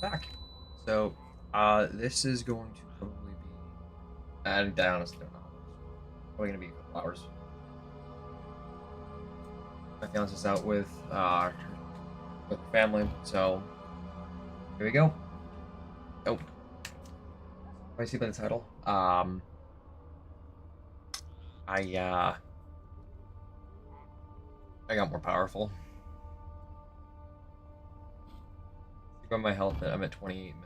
back. So, this is going to probably be, I honestly don't know. Probably gonna be a couple hours. My fiance's out with her family, so here we go. Oh, I see by the title. I I got more powerful. See by my health, I'm at 28 mil.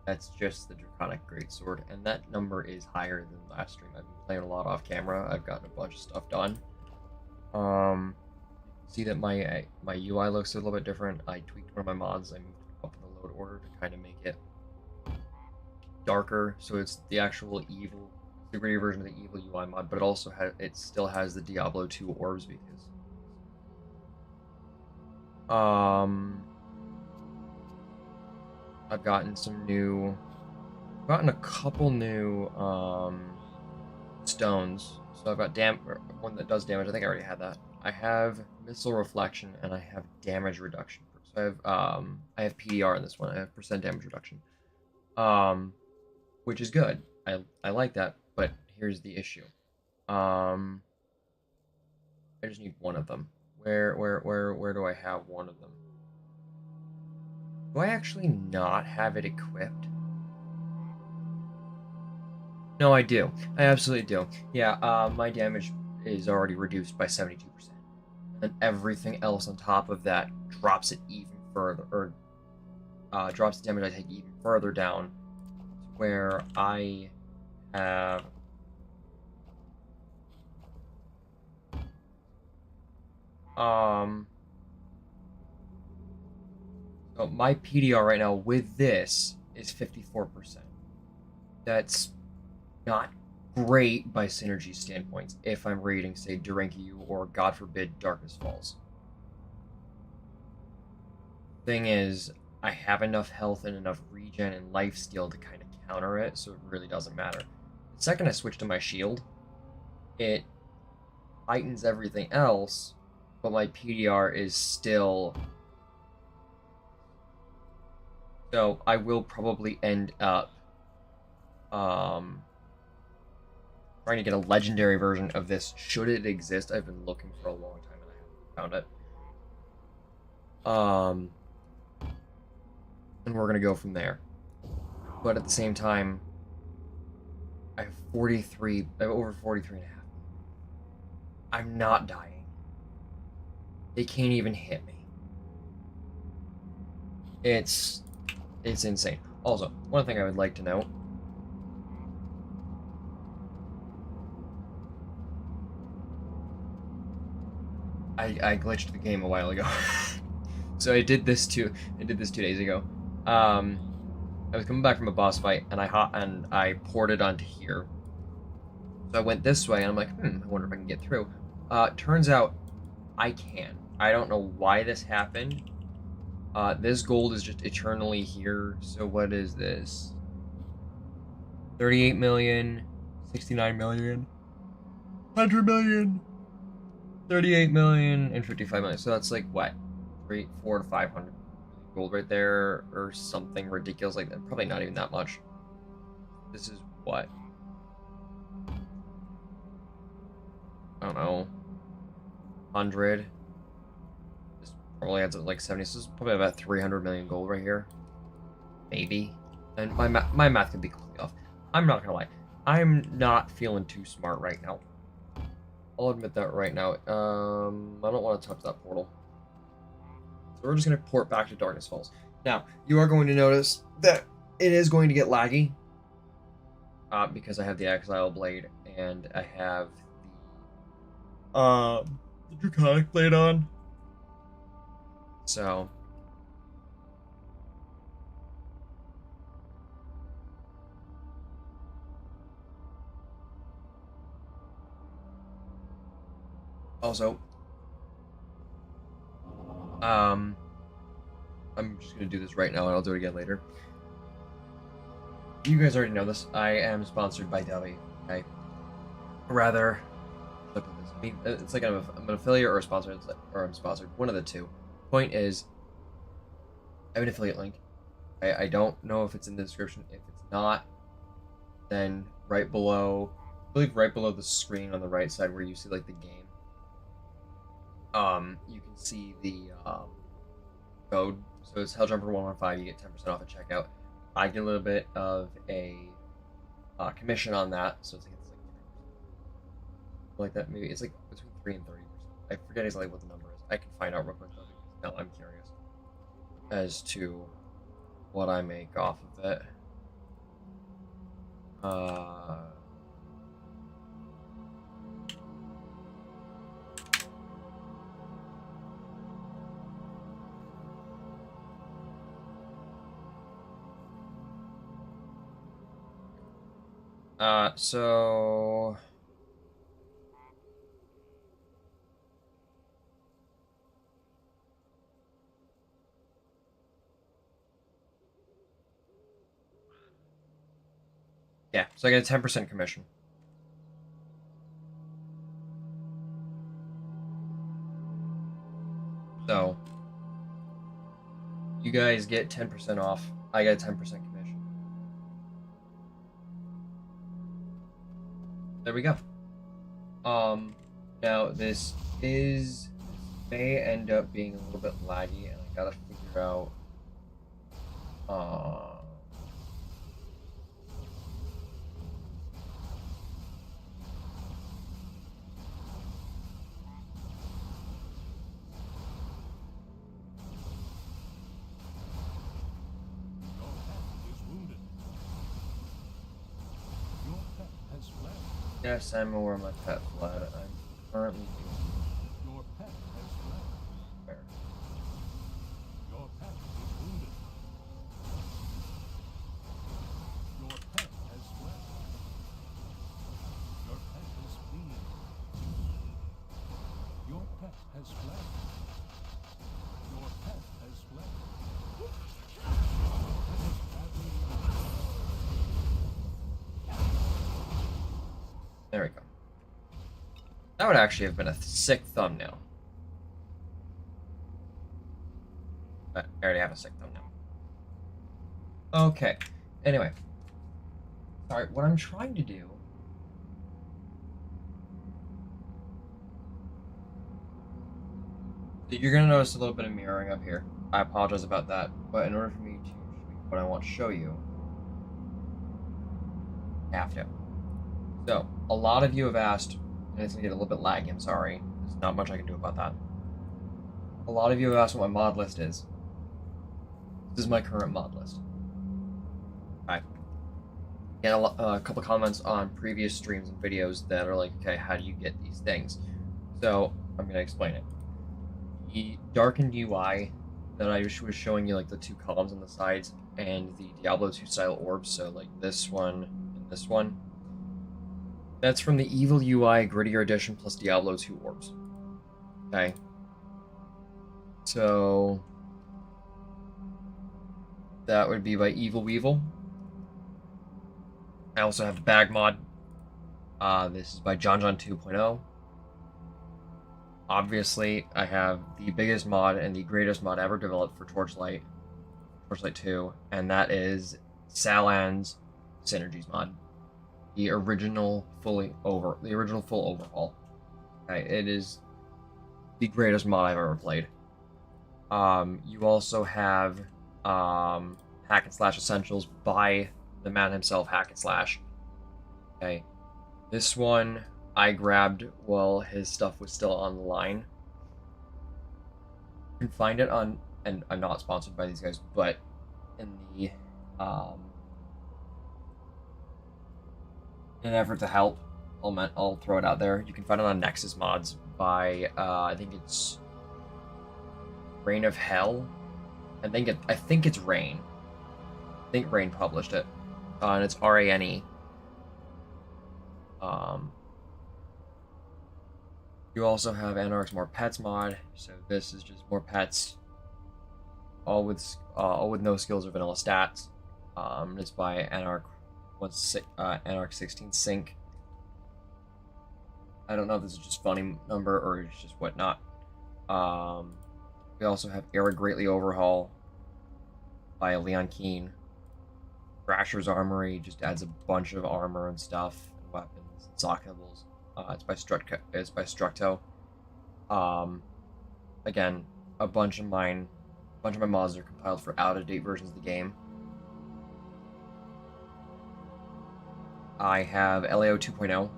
That's just the Draconic Greatsword, and that number is higher than last stream. I've been playing a lot off camera. I've gotten a bunch of stuff done. See that my UI looks a little bit different. I tweaked one of my mods. I moved up in the load order to kind of make it darker, so it's the actual evil, the grittier version of the evil UI mod, but it still has the Diablo 2 orbs because I've gotten a couple new stones. So I've got one that does damage. I think I already had that. I have missile reflection and I have damage reduction. So I have PDR in this one. I have percent damage reduction. Which is good. I like that, but here's the issue. I just need one of them. Where do I have one of them? Do I actually not have it equipped? No, I do. I absolutely do. Yeah, my damage is already reduced by 72%. And everything else on top of that drops it even further, or drops the damage I take even further down, where I have so my PDR right now with this is 54%. That's not great by synergy standpoints if I'm raiding, say, Durinkiu or, God forbid, Darkness Falls. Thing is, I have enough health and enough regen and lifesteal to kind of counter it, so it really doesn't matter. The second I switch to my shield, it heightens everything else, but my PDR is still... So I will probably end up trying to get a legendary version of this, should it exist. I've been looking for a long time and I haven't found it. And we're gonna go from there. But at the same time, I have over 43 and a half. I'm not dying. They can't even hit me. It's insane. Also, one thing I would like to note. I glitched the game a while ago. So I did this 2 days ago. I was coming back from a boss fight and I ported onto here. So I went this way and I'm like, I wonder if I can get through. Turns out I can. I don't know why this happened. This gold is just eternally here. So what is this? 38 million, 69 million, 100 million, 38 million, and 55 million. So that's like what? 400 to 500 gold right there, or something ridiculous like that. Probably not even that much. This is what? I don't know. 100. This probably adds up like 70. So this is probably about 300 million gold right here. Maybe. And my math can be completely off. I'm not gonna lie. I'm not feeling too smart right now. I'll admit that right now. I don't want to touch that portal. So we're just going to port back to Darkness Falls. Now, you are going to notice that it is going to get laggy. Because I have the Exile Blade and I have the Draconic Blade on. So... Also, I'm just gonna do this right now and I'll do it again later. You guys already know this. I am sponsored by Delhi, okay? Rather, look at this. I mean, it's like I'm an affiliate or a sponsor, or I'm sponsored. One of the two. Point is, I have an affiliate link. I don't know if it's in the description. If it's not, then right below, I believe right below the screen on the right side where you see like the game, you can see the code. So it's Helljumper115. You get 10% off at checkout. I get a little bit of a commission on that, so it's like that. Maybe it's like between 3 and 30%. I forget exactly what the number is. I can find out real quick though, because now I'm curious as to what I make off of it. So yeah, so I get a 10% commission. So you guys get 10% off. I get a 10% commission. There we go. Now this may end up being a little bit laggy, and I gotta figure out. Yes, I'm aware my pet fled. I'm currently doing Your pet has fled. where? Your pet is wounded. Your pet has fled. Your pet is fleeing. Your pet has fled. Your pet has fled. Your pet is badly wounded. There we go. That would actually have been a sick thumbnail. But I already have a sick thumbnail. Okay. Anyway. Sorry, what I'm trying to do. You're gonna notice a little bit of mirroring up here. I apologize about that, but in order for me to show you what I want to show you, I have to. So, a lot of you have asked, and it's gonna get a little bit laggy, I'm sorry. There's not much I can do about that. A lot of you have asked what my mod list is. This is my current mod list. Okay. Get a couple comments on previous streams and videos that are like, okay, how do you get these things? So, I'm gonna explain it. The darkened UI that I was showing you, like the two columns on the sides, and the Diablo-2 style orbs, so like this one and this one, that's from the Evil UI Grittier Edition plus Diablo-2 orbs. Okay. So that would be by Evil Weevil. I also have the bag mod. This is by John 2.0. Obviously, I have the biggest mod and the greatest mod ever developed for Torchlight 2, and that is Salan's Synergies mod. The original full overhaul. Okay, it is the greatest mod I've ever played. You also have Hack and Slash Essentials by the man himself, Hack and Slash. Okay, this one I grabbed while his stuff was still on the line. You can find it on, and I'm not sponsored by these guys, but in the in an effort to help, I'll throw it out there. You can find it on Nexus Mods by I think it's Reign of Hell. I think it's Rain. I think Rain published it. And it's RANE. You also have Anarch's More Pets mod. So this is just more pets, all with no skills or vanilla stats. It's by Anarch. Anarch 16 Sync. I don't know if this is just funny number or it's just whatnot. We also have Era Greatly Overhaul. by Leon Keane. Thrasher's Armory just adds a bunch of armor and stuff, and weapons, and sockables. It's by Structo. Again, a bunch of my mods are compiled for out-of-date versions of the game. I have LAO 2.0.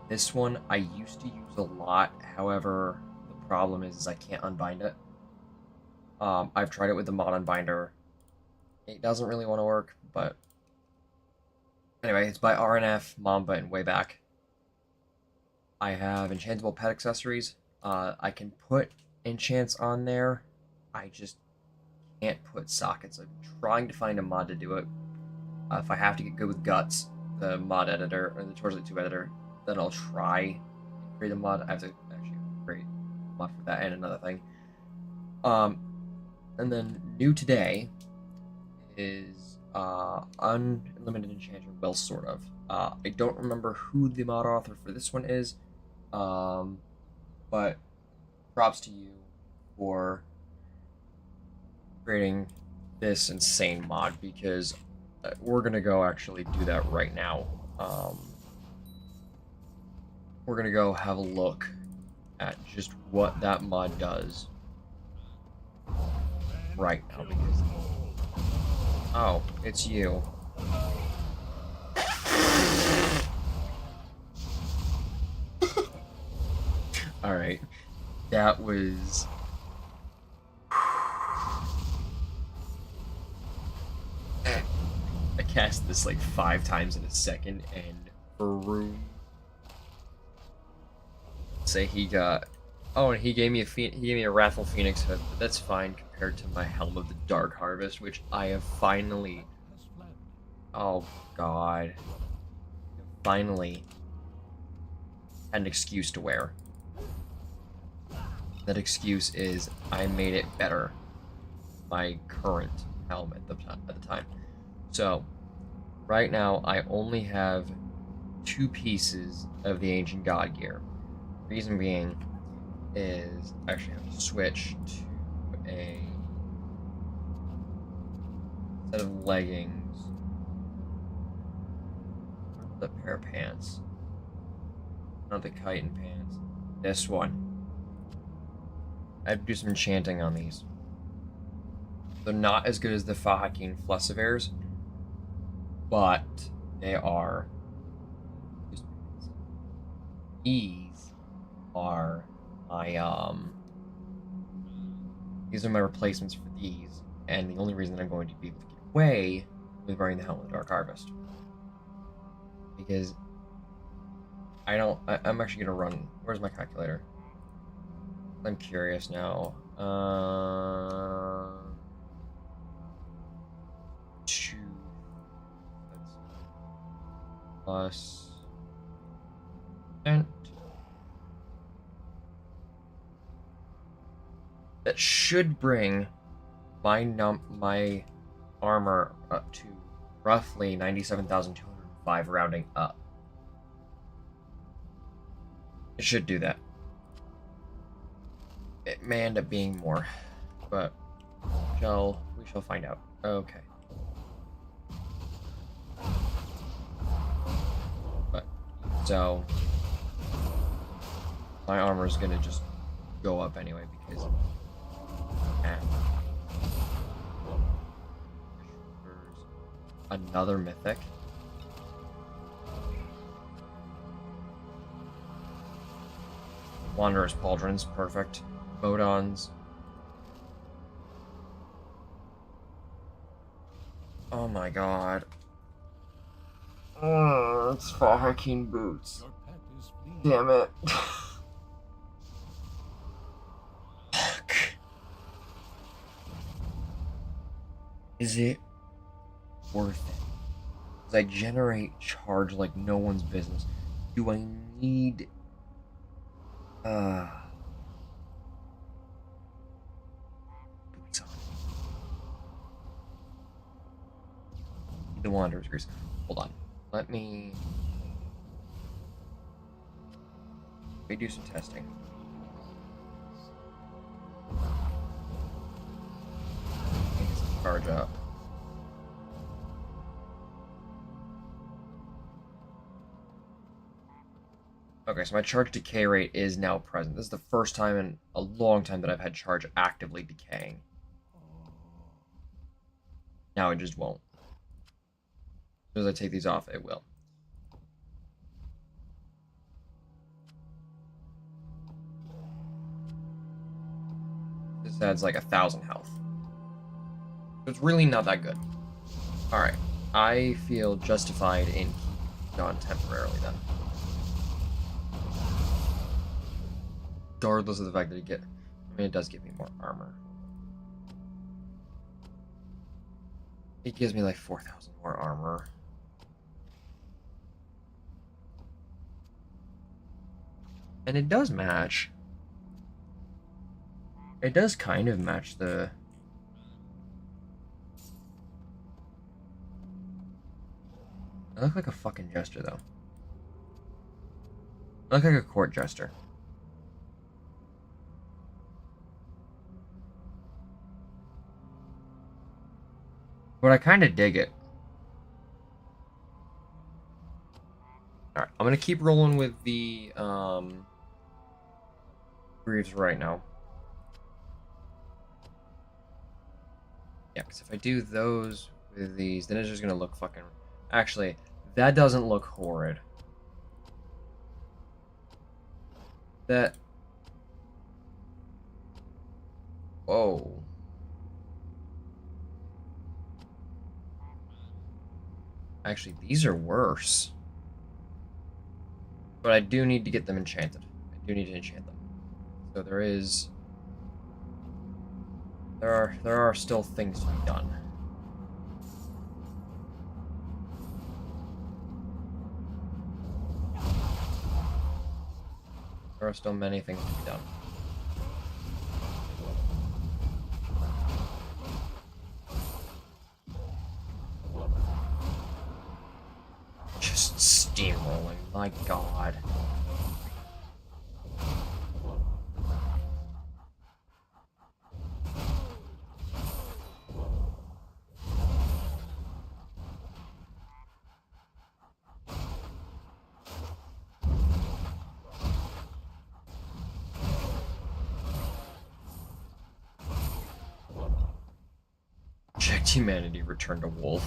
This one I used to use a lot. However, the problem is I can't unbind it. I've tried it with the mod unbinder. It doesn't really want to work, but anyway, it's by RNF, Mamba, and Wayback. I have enchantable pet accessories. I can put enchants on there. I just can't put sockets. I'm trying to find a mod to do it. If I have to get good with Guts, the mod editor, or the Torchlight 2 editor, then I'll try and create a mod. I have to actually create a mod for that and another thing. And then new today is Unlimited Enchanter Will, sort of. I don't remember who the mod author for this one is, but props to you for creating this insane mod, because we're gonna go actually do that right now. We're gonna go have a look at just what that mod does right now, because oh, it's you. All right, that was. I cast this like 5 times in a second, and for room. Say he got. Oh, and he gave me a Wrathful Phoenix hood, but that's fine compared to my Helm of the Dark Harvest, which I have finally. Oh God! Finally, had an excuse to wear. That excuse is I made it better. My current helm at the time. So, right now I only have 2 pieces of the Ancient God gear. Reason being is I actually have to switch to a set of leggings, the pair of pants, not the chitin pants. This one. I have to do some enchanting on these. They're not as good as the Fahakin Flessivares, but they are. These are my These are my replacements for these, and the only reason that I'm going to be able to get away with wearing the Helm of the Dark Harvest, because I'm actually gonna run. Where's my calculator? I'm curious now. 2 plus and that should bring my armor up to roughly 97,205, rounding up. It should do that. It may end up being more, but we shall find out. Okay. But so my armor is gonna just go up anyway, because there's another mythic. Wanderer's Pauldrons, perfect. Bodons. Oh my God. Oh, it's Fahakin boots. Your pet is fleeing. Damn it. Fuck. Is it worth it? Does I generate charge like no one's business? Do I need boots on? The Wanderer's Grease. Hold on. Let me do some testing. charge up. Okay, so my charge decay rate is now present. This is the first time in a long time that I've had charge actively decaying. Now it just won't. As soon as I take these off, it will. This adds like 1,000 health. So it's really not that good. Alright. I feel justified in keeping it on temporarily then. Regardless of the fact that it does give me more armor. It gives me like 4,000 more armor. And it does match. It does kind of match the... I look like a fucking jester, though. I look like a court jester. But I kind of dig it. Alright, I'm gonna keep rolling with the, Greaves right now. Yeah, because if I do those with these, then it's just gonna look fucking... Actually, that doesn't look horrid. That... Whoa. Actually, these are worse. But I do need to get them enchanted. I do need to enchant them. So there is... There are still things to be done. There are still many things to be done. Just steamrolling, my god. Project Humanity returned to Wolf.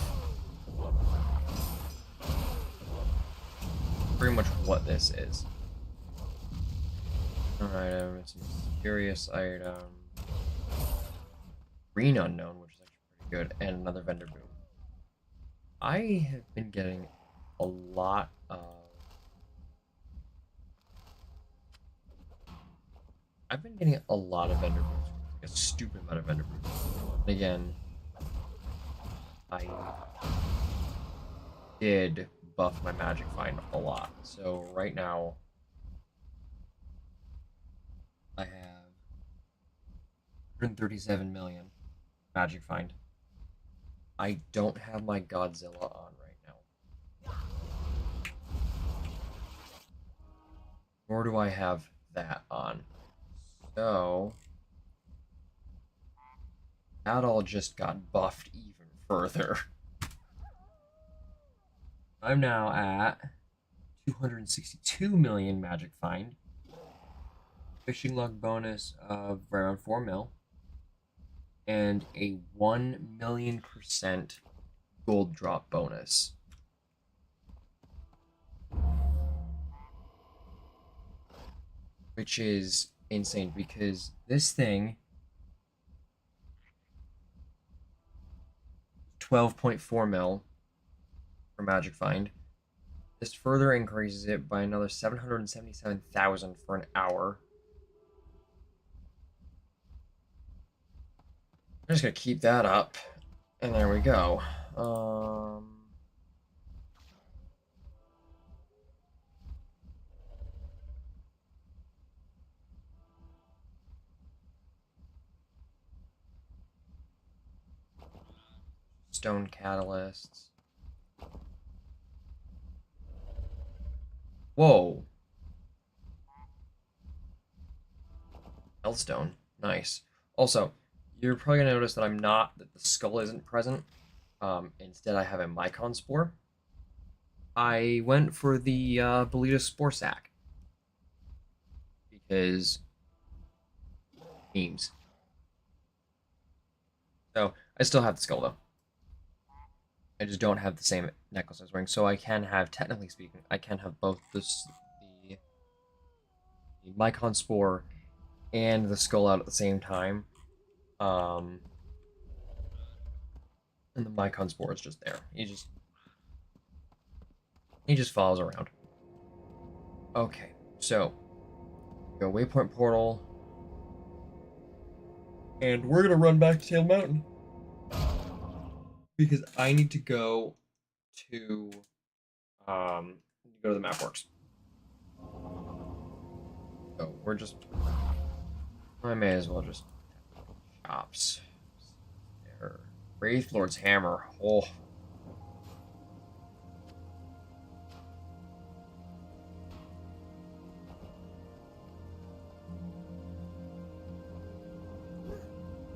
Pretty much what this is. An item, it's a mysterious item. Green unknown, which is actually pretty good, and another vendor boom. I have been getting a lot of... I've been getting a lot of vendor booms. Like a stupid amount of vendor booms. And again, I did buff my magic find a lot. So right now, I have 137 million magic find. I don't have my Godzilla on right now. Nor do I have that on. So that all just got buffed even further. I'm now at 262 million magic find. Fishing log bonus of right around 4 mil. And a 1,000,000% gold drop bonus. Which is insane because this thing 12.4 mil for magic find. This further increases it by another 777,000 for an hour. I'm just gonna keep that up, and there we go. Stone catalysts. Whoa. Hellstone. Nice. Also, you're probably gonna notice that that the skull isn't present. Instead, I have a Mycon spore. I went for the Belita spore sack because memes. So I still have the skull though. I just don't have the same necklace I was wearing. So I can have, technically speaking, I can have both the Mycon spore and the skull out at the same time. Um, and the Mycon spore is just there. He just follows around. Okay, so go waypoint portal, and we're gonna run back to Tail Mountain because I need to go to go to the mapworks. So we're just, I may as well just shops. There, Wraith Lord's hammer. Oh,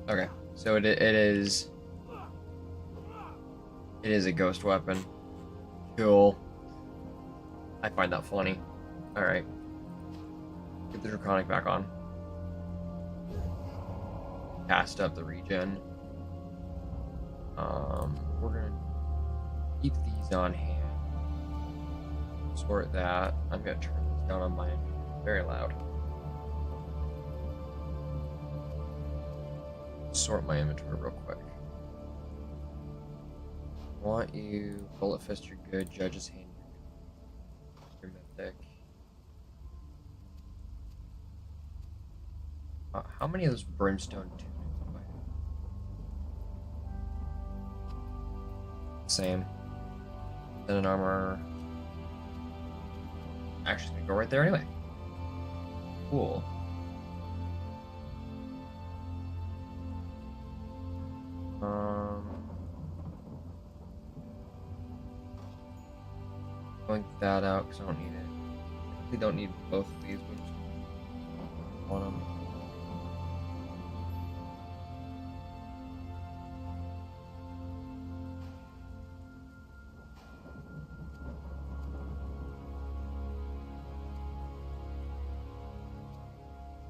okay. So it is a ghost weapon. Cool. I find that funny. All right. Get the Draconic back on. Cast up the regen. We're gonna keep these on hand. Sort that. I'm gonna turn this down on my end. Very loud. Sort my inventory real quick. Want you bullet fist? You're good. Judge's hand. You're mythic. How many of those brimstone tunics do I have? Same. Then an armor. Actually, gonna go right there anyway. Cool. Blink that out because I don't need it. We don't need both of these, but just one of them.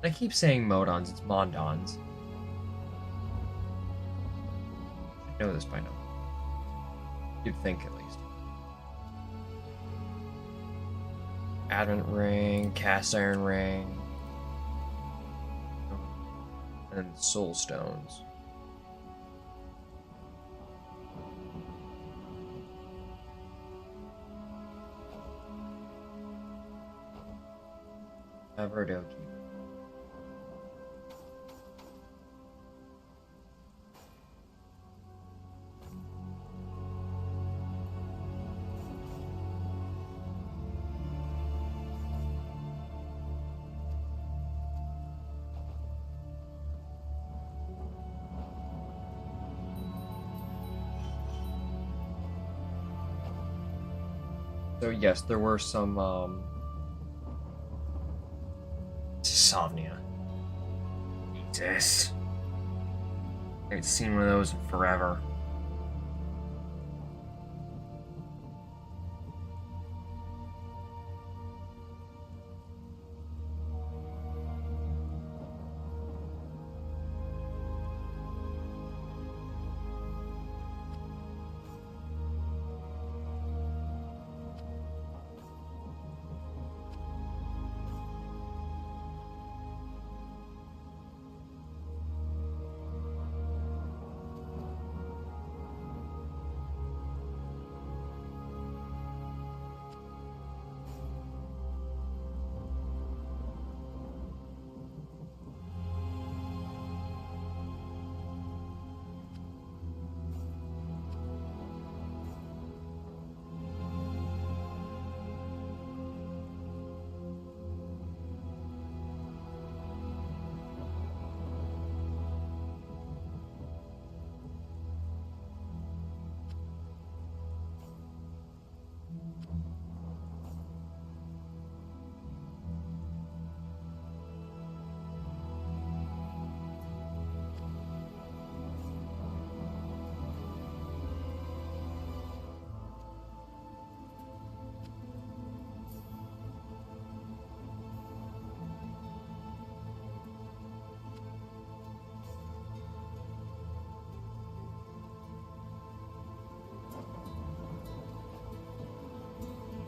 I keep saying Modons, it's Mondons. I know this by now. You'd think at least. Advent ring, cast iron ring, and soul stones. Everdoki. So yes, there were some insomnia. Jesus. I haven't seen one of those in forever.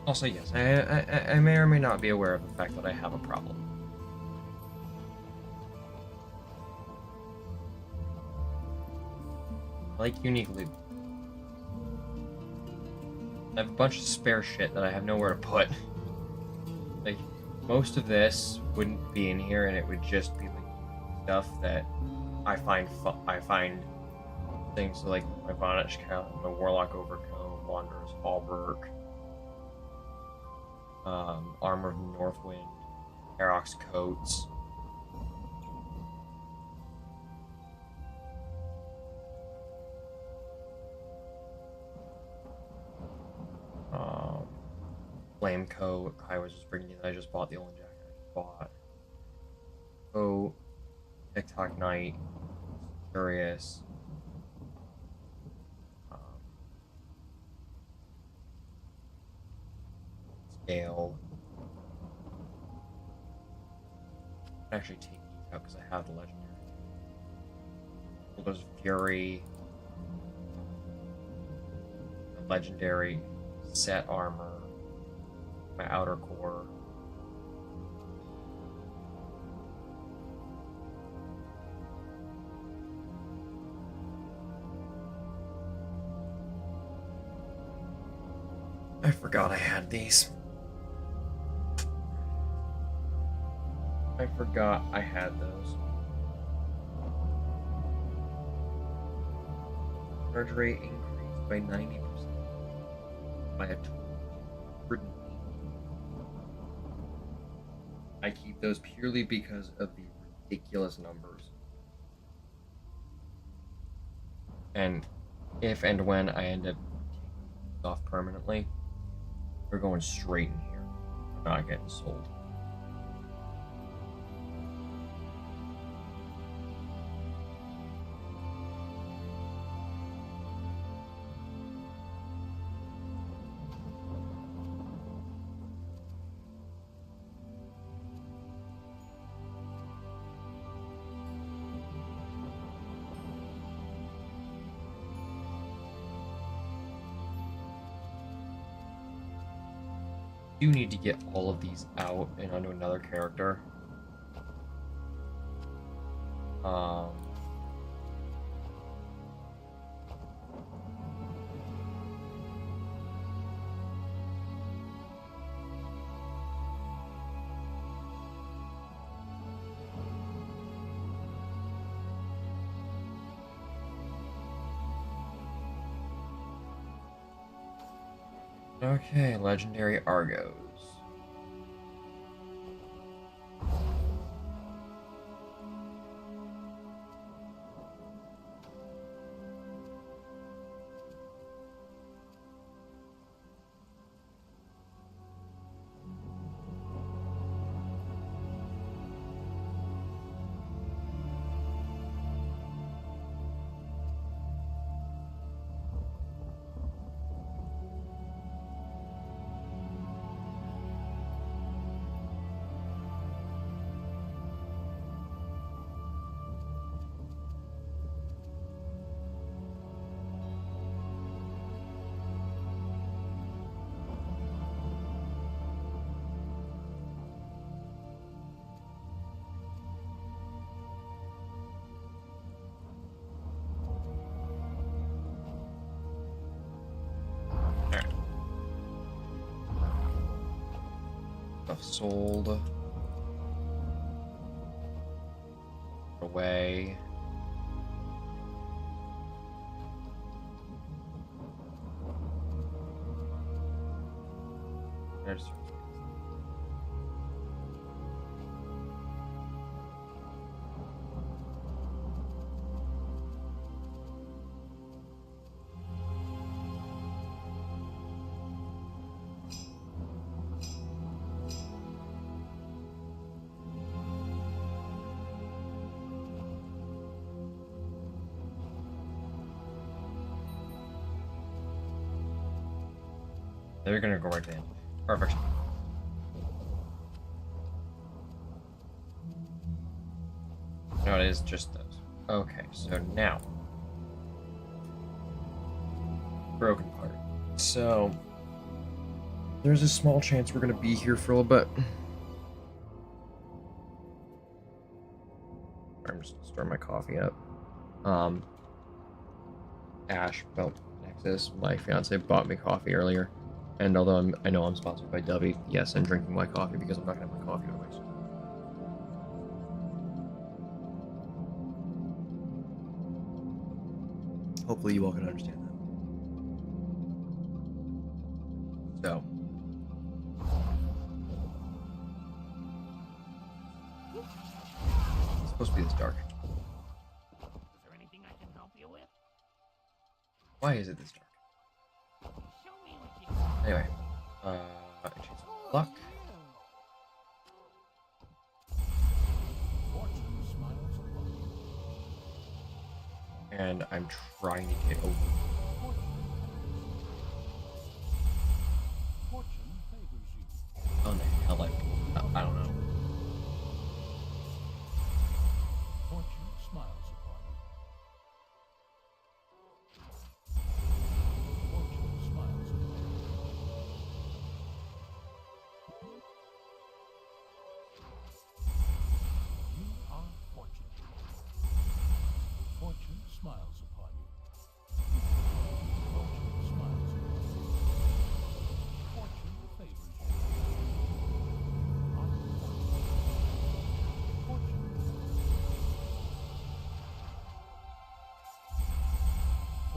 Also, yes, I may or may not be aware of the fact that I have a problem. I like unique loot. I have a bunch of spare shit that I have nowhere to put. Like, most of this wouldn't be in here, and it would just be like stuff that I find things like my Vonage Count, my Warlock Overcomb, Wanderer's Hauberk, Armor of the Northwind, Aerox Coats. Flame Coat. I was just bringing you that I just bought the only jacket I just bought. Coat, TikTok Knight, Curious. Scale. I actually take these out because I have the legendary. There's Fury, the legendary set armor, my outer core. I forgot I had these. I forgot I had those. Charge rate increased by 90%. By a 280. I keep those purely because of the ridiculous numbers. And if and when I end up taking these off permanently, they're going straight in here. They're not getting sold. Do need to get all of these out and onto another character. Okay, legendary Argos. Stuff sold. Away. There's they're gonna go right in. Perfect. No, it is just those. Okay, so now. Broken part. So. There's a small chance we're gonna be here for a little bit. I'm just stirring my coffee up. Ash, well, Nexus, my fiance, bought me coffee earlier. And although I know I'm sponsored by Dovey, yes, I'm drinking my coffee because I'm not gonna have my coffee otherwise. Hopefully you all can understand that. So. It's supposed to be this dark. Is there anything I can help you with? Why is it this dark? Show me what you got. Anyway, chance of luck. Fortune smiles upon you. And I'm trying to get over. Fortune favors you. Oh, the hell, like, I don't know. Fortune smiles upon you. Fortune smiles upon you. You are fortunate. Fortune smiles upon you. Fortune smiles upon you. Fortune favors you. Fortune.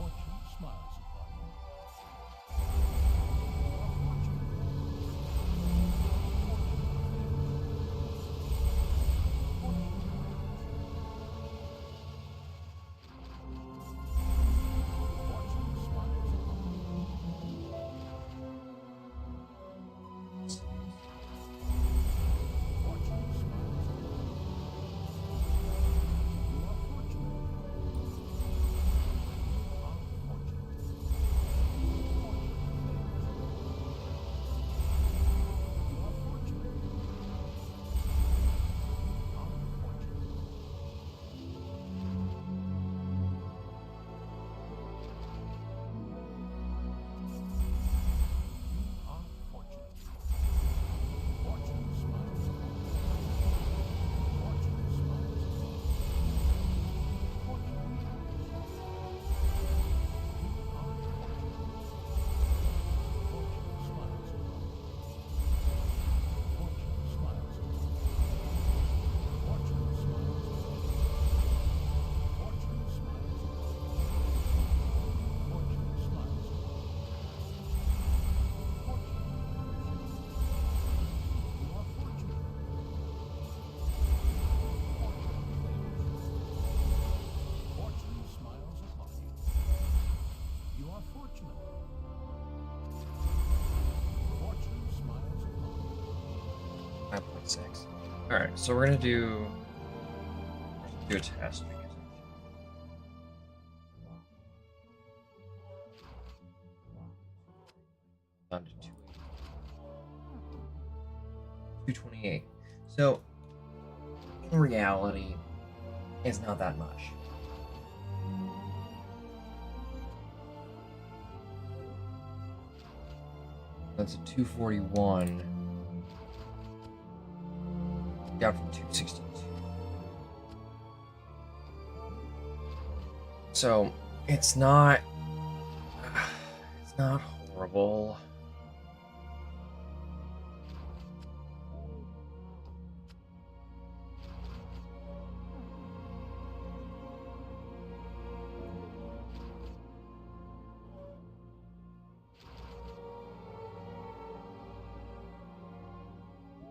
Fortune smiles upon you. Alright, so we're gonna do a test because down to 228. So in reality, it's not that much. That's a 241. Down from 262. So it's not horrible.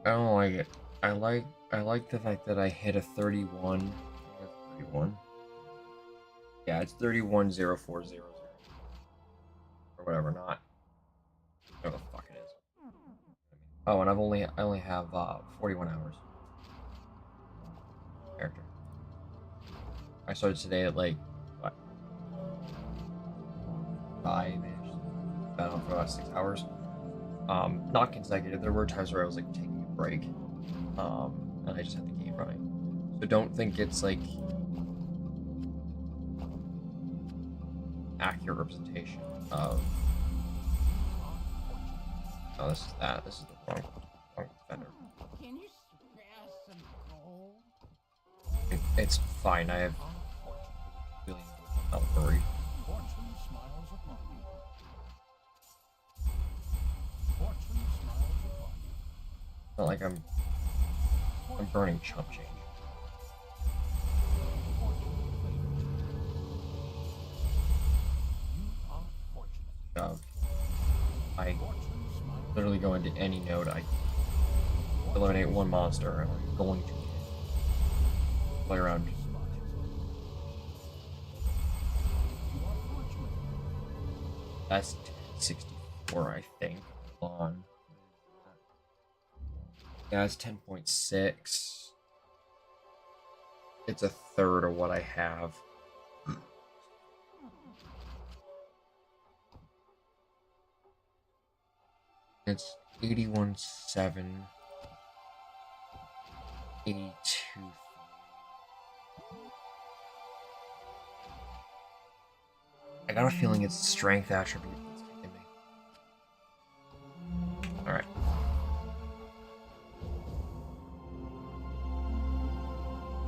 I don't like it. I like the fact that I hit a 31. That's 31. Yeah, it's 310400. Or whatever, not whatever the fuck it is. Oh, and I only have 41 hours. Character. I started today at like what? 5-ish. Been on for about 6 hours. Not consecutive. There were times where I was like taking a break. And I just had the game running. So don't think it's like accurate representation of Oh, this is that. This is the wrong defender. Can you spare some gold? It's fine. I have really not worried. Fortune smiles upon you. Fortune smiles upon you. Not like I'm burning chump change. Fortune favors you. You are fortunate. I Fortune smiles. literally go into any node. I eliminate one monster, and I'm going to play around. You are fortunate. That's 1064, I think. Hold on. Yeah, it's 10.6. It's a third of what I have. It's 81.7. 82. I got a feeling it's strength attribute that's kicking me. Alright.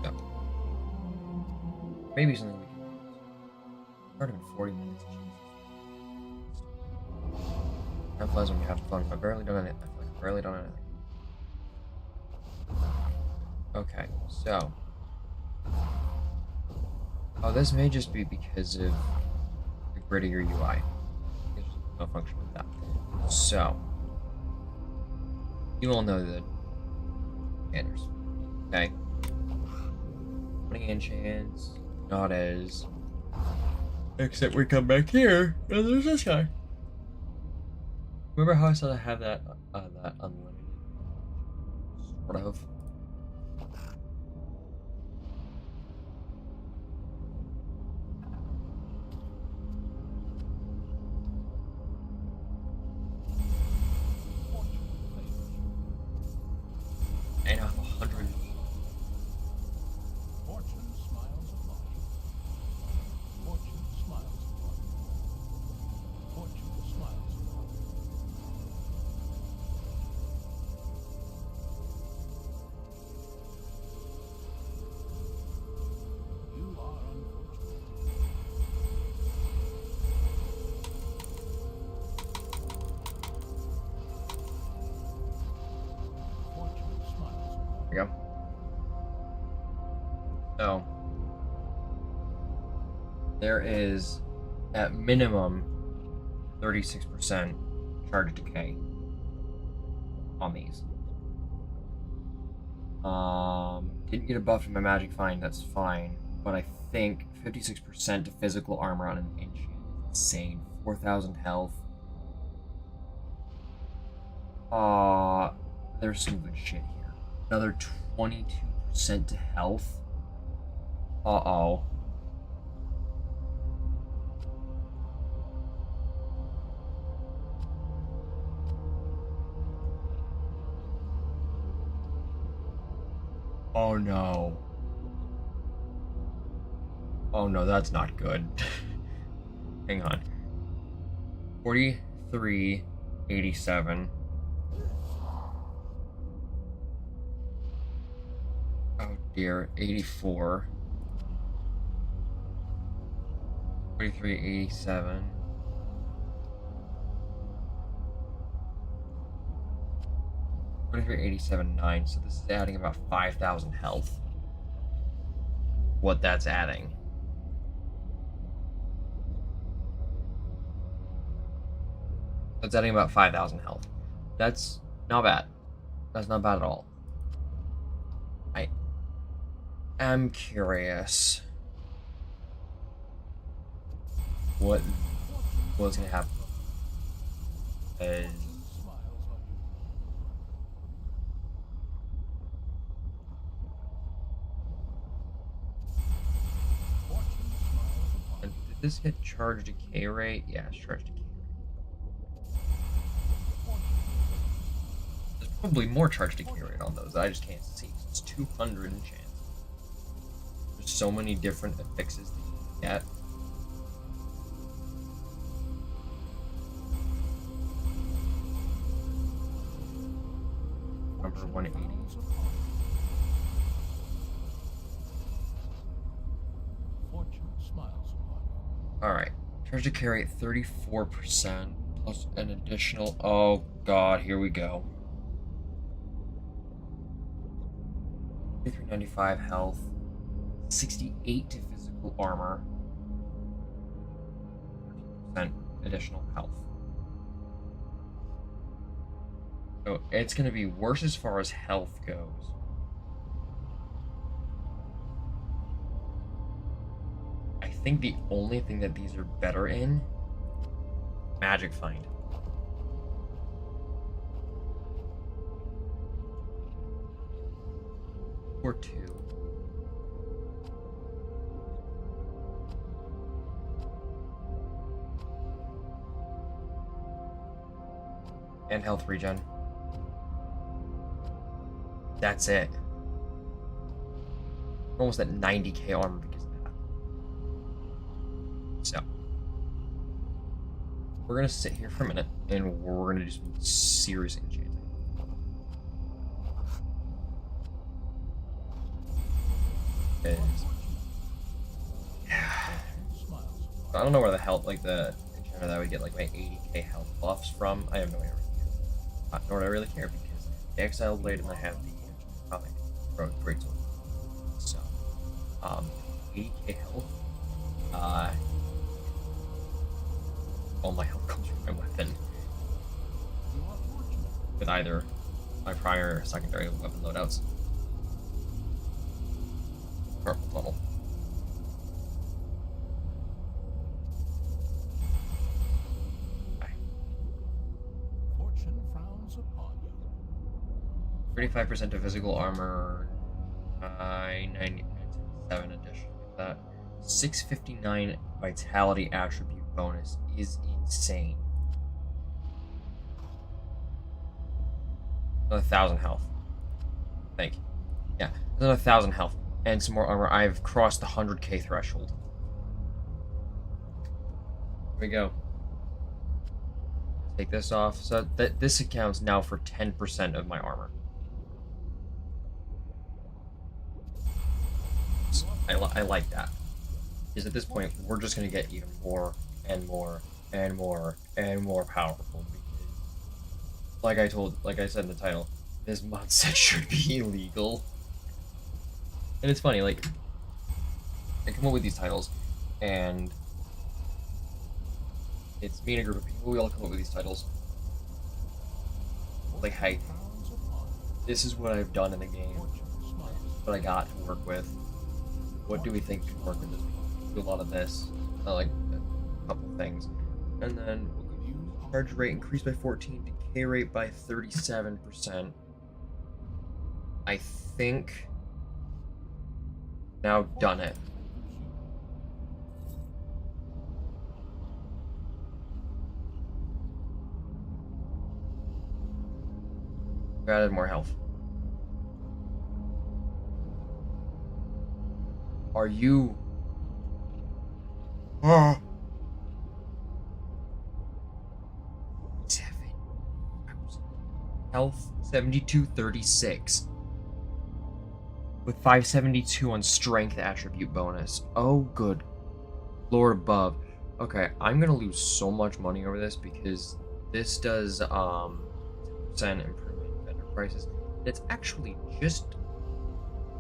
Go. Maybe something we can use. Started in 40 minutes. Time flies when you have fun. I've barely done anything. I've barely done anything. Okay, so. Oh, this may just be because of the grittier UI. There's no function with that. So. You all know the standards. Okay. 20 enchants, not as. Except we come back here, and there's this guy. Remember how I said I have that unlimited? Sort of. And I have 100. Fortune smiles upon you. Fortune smiles upon you. Fortune smiles upon you. You are unfortunate. Fortune smiles upon you. There we go. So there is at minimum 36% charge decay on these. Didn't get a buff in my magic find, that's fine. But I think 56% to physical armor on an enchant is insane. 4,000 health. There's some good shit here. Another 22% to health. Uh-oh. Oh no. Oh no, that's not good. Hang on. 4387. Oh dear, 84. 4387. 4387.9, so this is adding about 5,000 health. What that's adding. That's adding about 5,000 health. That's not bad. That's not bad at all. I am curious what's gonna happen. Did this hit charge decay rate? Yeah, it's charge decay rate. There's probably more charge decay rate on those that I just can't see. It's 200 enchant. There's so many different affixes that you can get. for 180. Fortune smiles upon you. Alright. Charge to carry at 34% plus an additional. Oh god, here we go. 395 health, 68 to physical armor, 13% additional health. So it's going to be worse as far as health goes. I think the only thing that these are better in, Magic Find. Or 2. And health regen. That's it. We're almost at 90k armor because of that. So we're gonna sit here for a minute and we're gonna do some serious enchanting. I don't know where the health, like the enchanter that I would get like my 80k health buffs from. I have no idea. Nor do I really care because the Exiled Blade and I have the comic great sword. So, 80k health. All my health comes from my weapon. With either my prior or secondary weapon loadouts. Purple tunnel. Fortune frowns upon you. 35% of physical armor, 97 addition to that. 659 vitality attribute bonus is insane. Another 1,000 health. I think. Yeah, another 1,000 health. And some more armor. I've crossed the 100k threshold. Here we go. Take this off. So this accounts now for 10% of my armor. So I like that. Because at this point, we're just going to get even more and more and more and more powerful. Because, like I said in the title, this mod set should be illegal. And it's funny, like, I come up with these titles, and it's me and a group of people, we all come up with these titles. Like, hey, this is what I've done in the game, what I got to work with, what do we think could work with this? Do a lot of this, like, a couple things. And then, charge rate increased by 14, decay rate by 37%. I think... Now done it. We added more health. Are you... Ah. 7,000 health, 7236. With 572 on strength attribute bonus. Oh, good Lord above. Okay, I'm gonna lose so much money over this because this does 10% improvement in vendor prices. It's actually just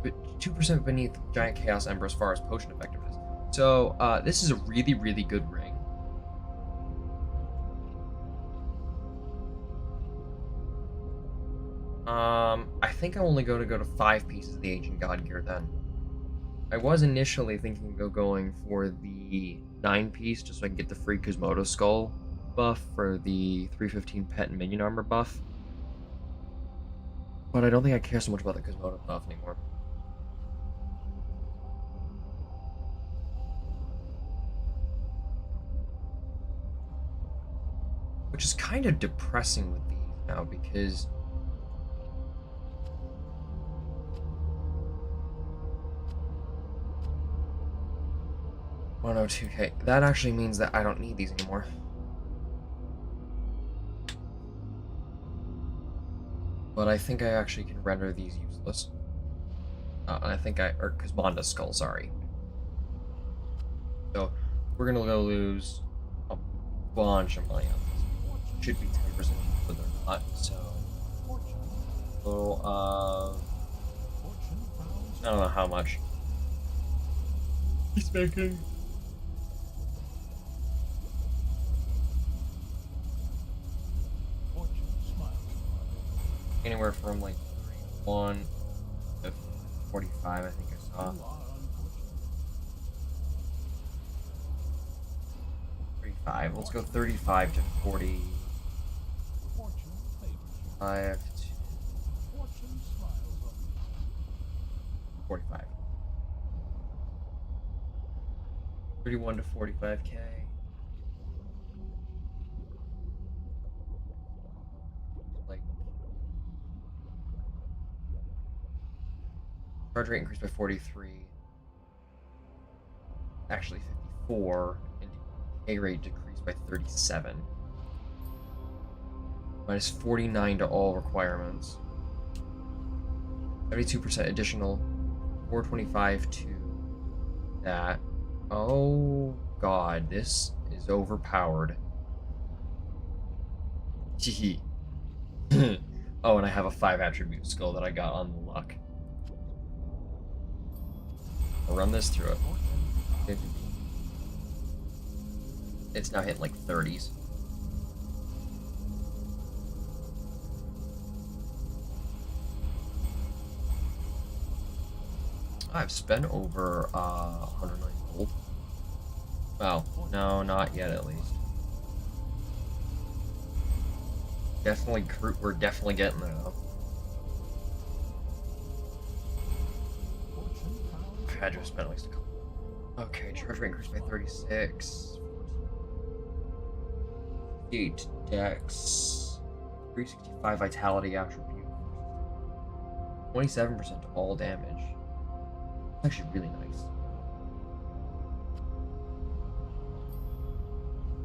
2% beneath Giant Chaos Ember as far as potion effectiveness. So this is a really, really good ring. I think I'm only going to go to 5 pieces of the Ancient God Gear then. I was initially thinking of going for the 9 piece just so I can get the free Gizmodo Skull buff for the 315 pet and minion armor buff. But I don't think I care so much about the Gizmodo buff anymore. Which is kind of depressing with these now because... 102k. That actually means that I don't need these anymore. But I think I actually can render these useless. And I think or Kazmanda Skull, sorry. So we're gonna go lose a bunch of money on this. Should be 10% cheaper, but they're not. So, I don't know how much he's making. Anywhere from like 31 to 45, I think I saw. 35. Let's go 35 to 40. 5 to 45. 31 to 45k. Like, charge rate increased by 43. Actually 54, and A rate decreased by 37. Minus 49 to all requirements. 72% additional. 425 to that. Oh god, this is overpowered. Hee Oh, and I have a 5 attribute skill that I got on the luck. I'll run this through it. It's now hitting like 30s. I've spent over 100 million gold. Well, no, not yet at least. We're definitely getting there though. I had to have spent at least a couple. Okay, charge rate increased by 36. 8 dex. 365 vitality attribute. 27% to all damage. It's actually really nice.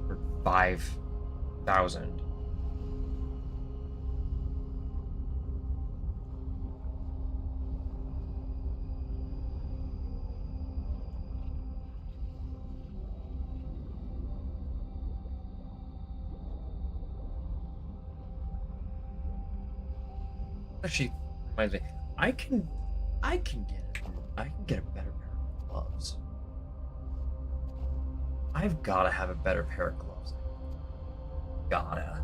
For 5,000. Actually reminds me, I can get a better pair of gloves. I've gotta have a better pair of gloves. Gotta.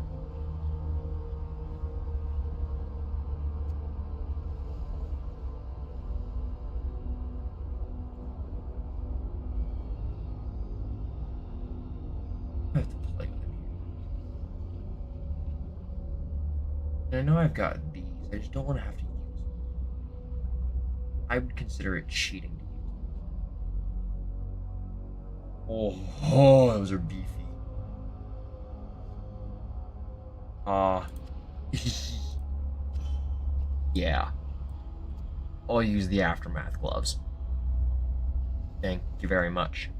I have to play with them here. And I know I've got these. I just don't want to have to use them. I would consider it cheating to use them. Oh, those are beefy. Yeah. I'll use the Aftermath gloves. Thank you very much.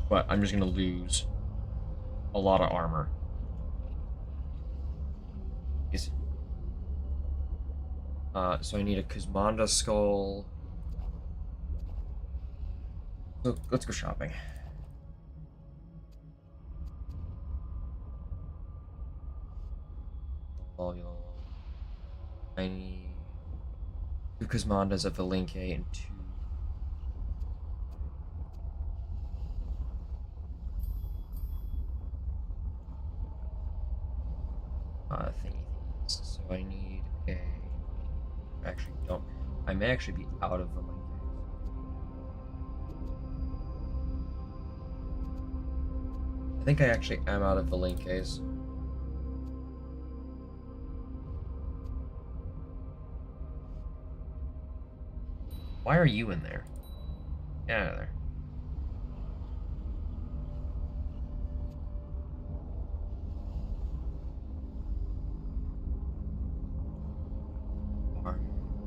But I'm just gonna lose a lot of armor. So I need a Kazmanda skull. So let's go shopping. I need 2 Kazmandas of the Link A and 2. Thingies. So I need a. Actually, don't. I may actually be out of the Link A. I think I actually am out of the Link A's. Why are you in there? Get out of there.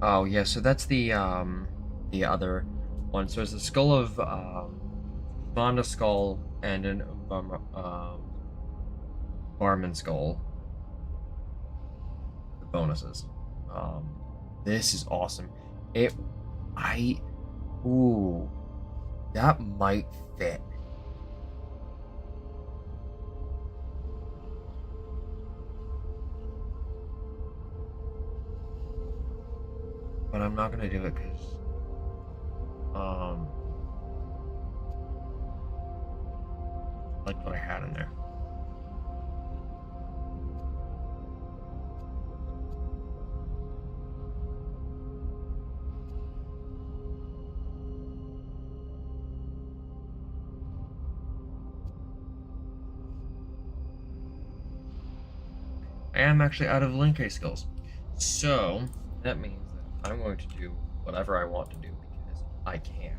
Oh yeah, so that's the other one. So there's a skull of Vonda skull and an Barman skull. bonuses. This is awesome. Ooh, that might fit. But I'm not gonna do it because, I like what I had in there. I am actually out of Link skills. So, that means that I'm going to do whatever I want to do because I can.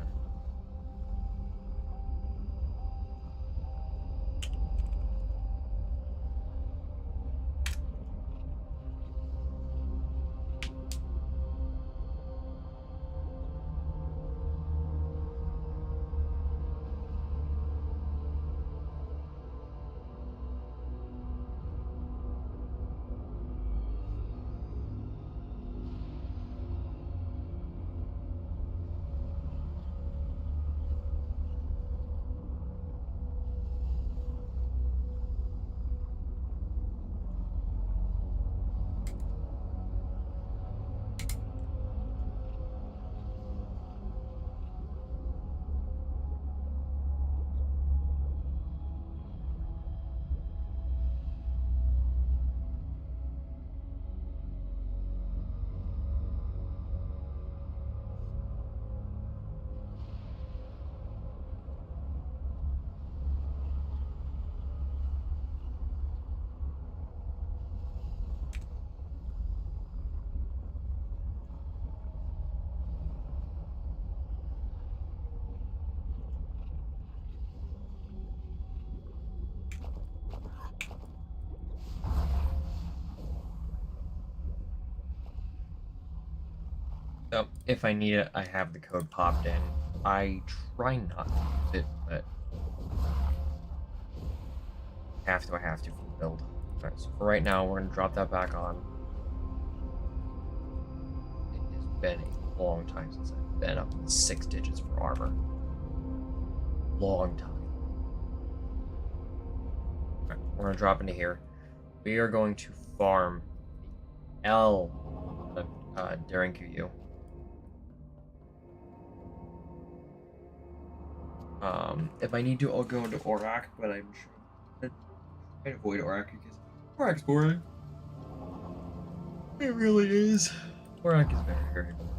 So, if I need it, I have the code popped in. I try not to use it, but I have to for the build. Alright, so for right now, we're going to drop that back on. It has been a long time since I've been up in 6 digits for armor. Long time. Alright, we're going to drop into here. We are going to farm the L of Daring QU. If I need to, I'll go into Orak, but I'm sure I avoid Orak because Orak's boring. It really is. Orak is very, very boring.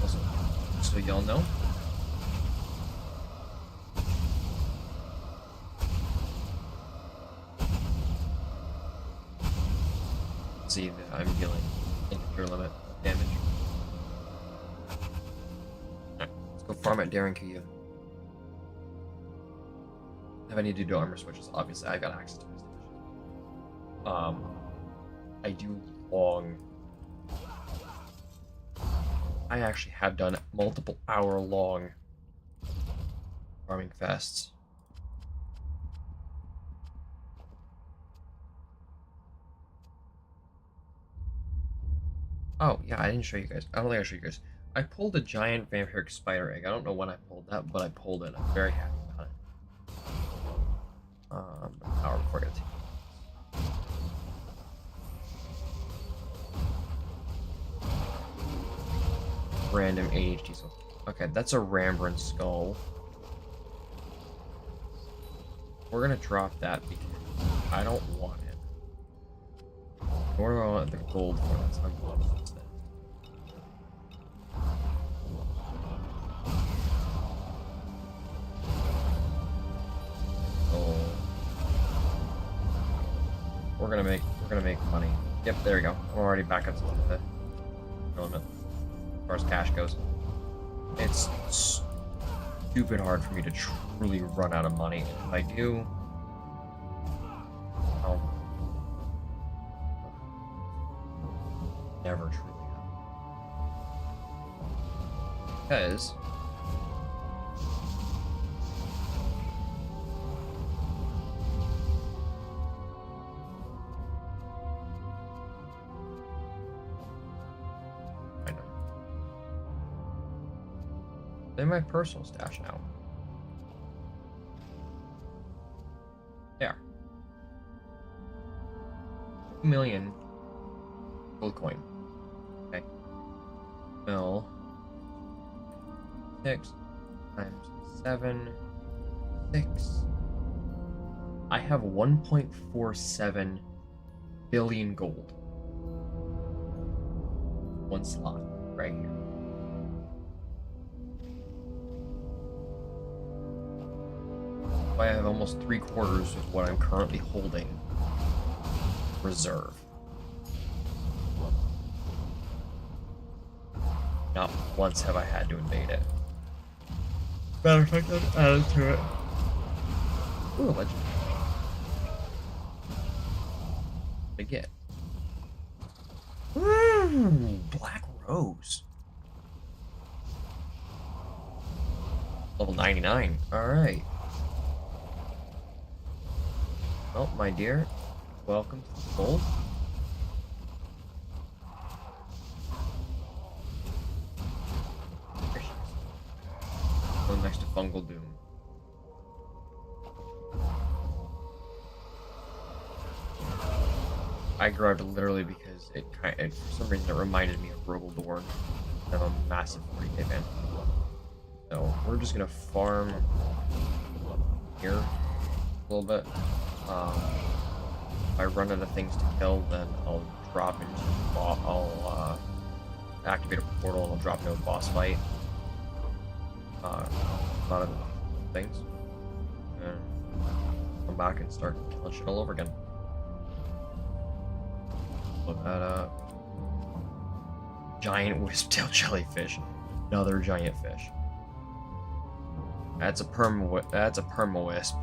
Also, so y'all know, see that I'm dealing integer limit damage. Go farm at Daring QU. If I need to do armor switches, obviously I got access to my stations. I do long. I actually have done multiple hour-long farming fests. Oh yeah, I didn't show you guys. I don't think I showed you guys. I pulled a giant vampiric spider egg. I don't know when I pulled that, but I pulled it. I'm very happy about it. An hour before I got to random ADHD skull. Okay, that's a Rambran skull. We're gonna drop that because I don't want it. Nor do I want the gold for that, so I'm going to instead. We're gonna make money. Yep, there we go. We're already back up to the limit as far as cash goes. It's stupid hard for me to truly run out of money. And if I do, I'll never truly have. Because in my personal stash now. There. 2 million gold coin. Okay. Mill 6 times 7 6. I have 1.47 billion gold. One slot right here. I have almost 3/4 of what I'm currently holding reserve. Not once have I had to invade it. Matter of fact, I've added to it. Ooh, legend. What I get? Ooh, Black Rose. Level 99. Alright. Well, my dear, welcome to the fold. Go next to Fungal Doom. I grabbed it literally because for some reason it reminded me of Rogaldorn. I'm a massive 40k fan. So we're just gonna farm here a little bit. If I run out of things to kill, then I'll drop into I'll activate a portal and I'll drop into a boss fight. A lot of things, and come back and start killing shit all over again. Look that up. Giant whiptail jellyfish. Another giant fish. That's a perma wisp.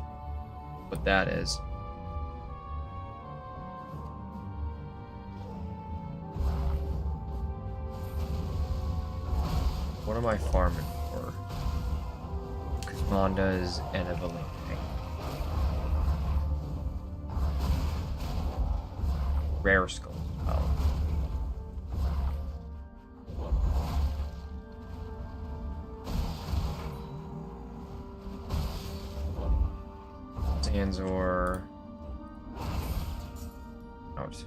What that is. What am I farming for? Mondas and Evelyn. Rare skull. Oh. Zanzor. Out.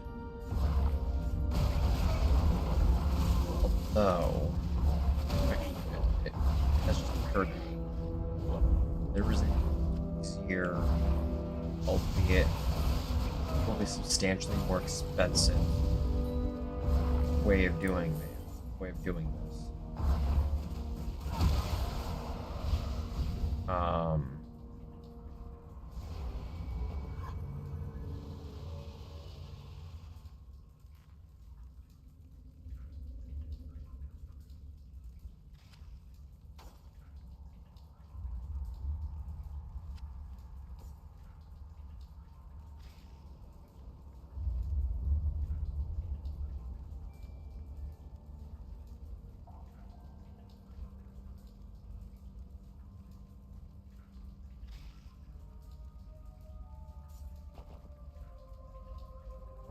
Although, actually, it has just occurred to me. There was a here, albeit probably substantially more expensive way of doing this.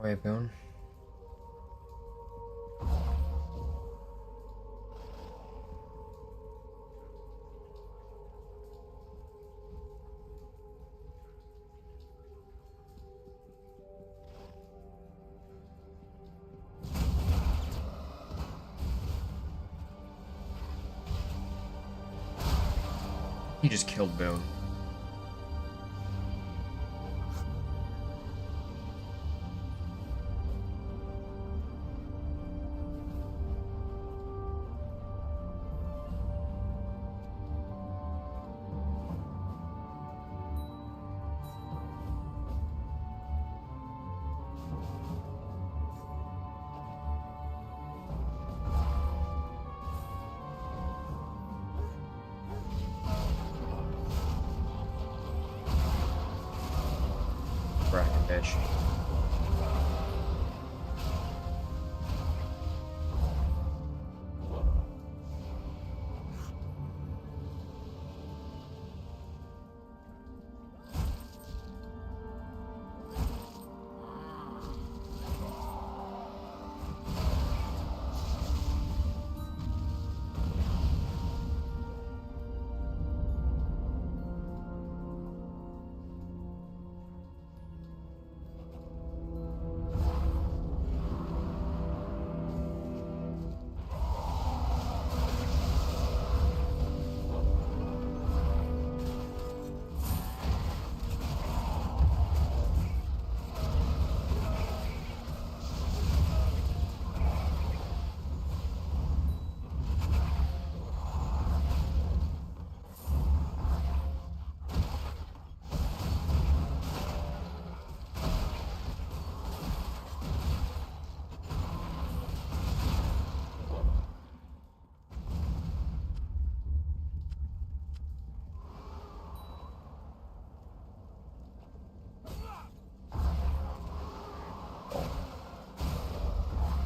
Wait, Boone. He just killed Boone. Brackenfish.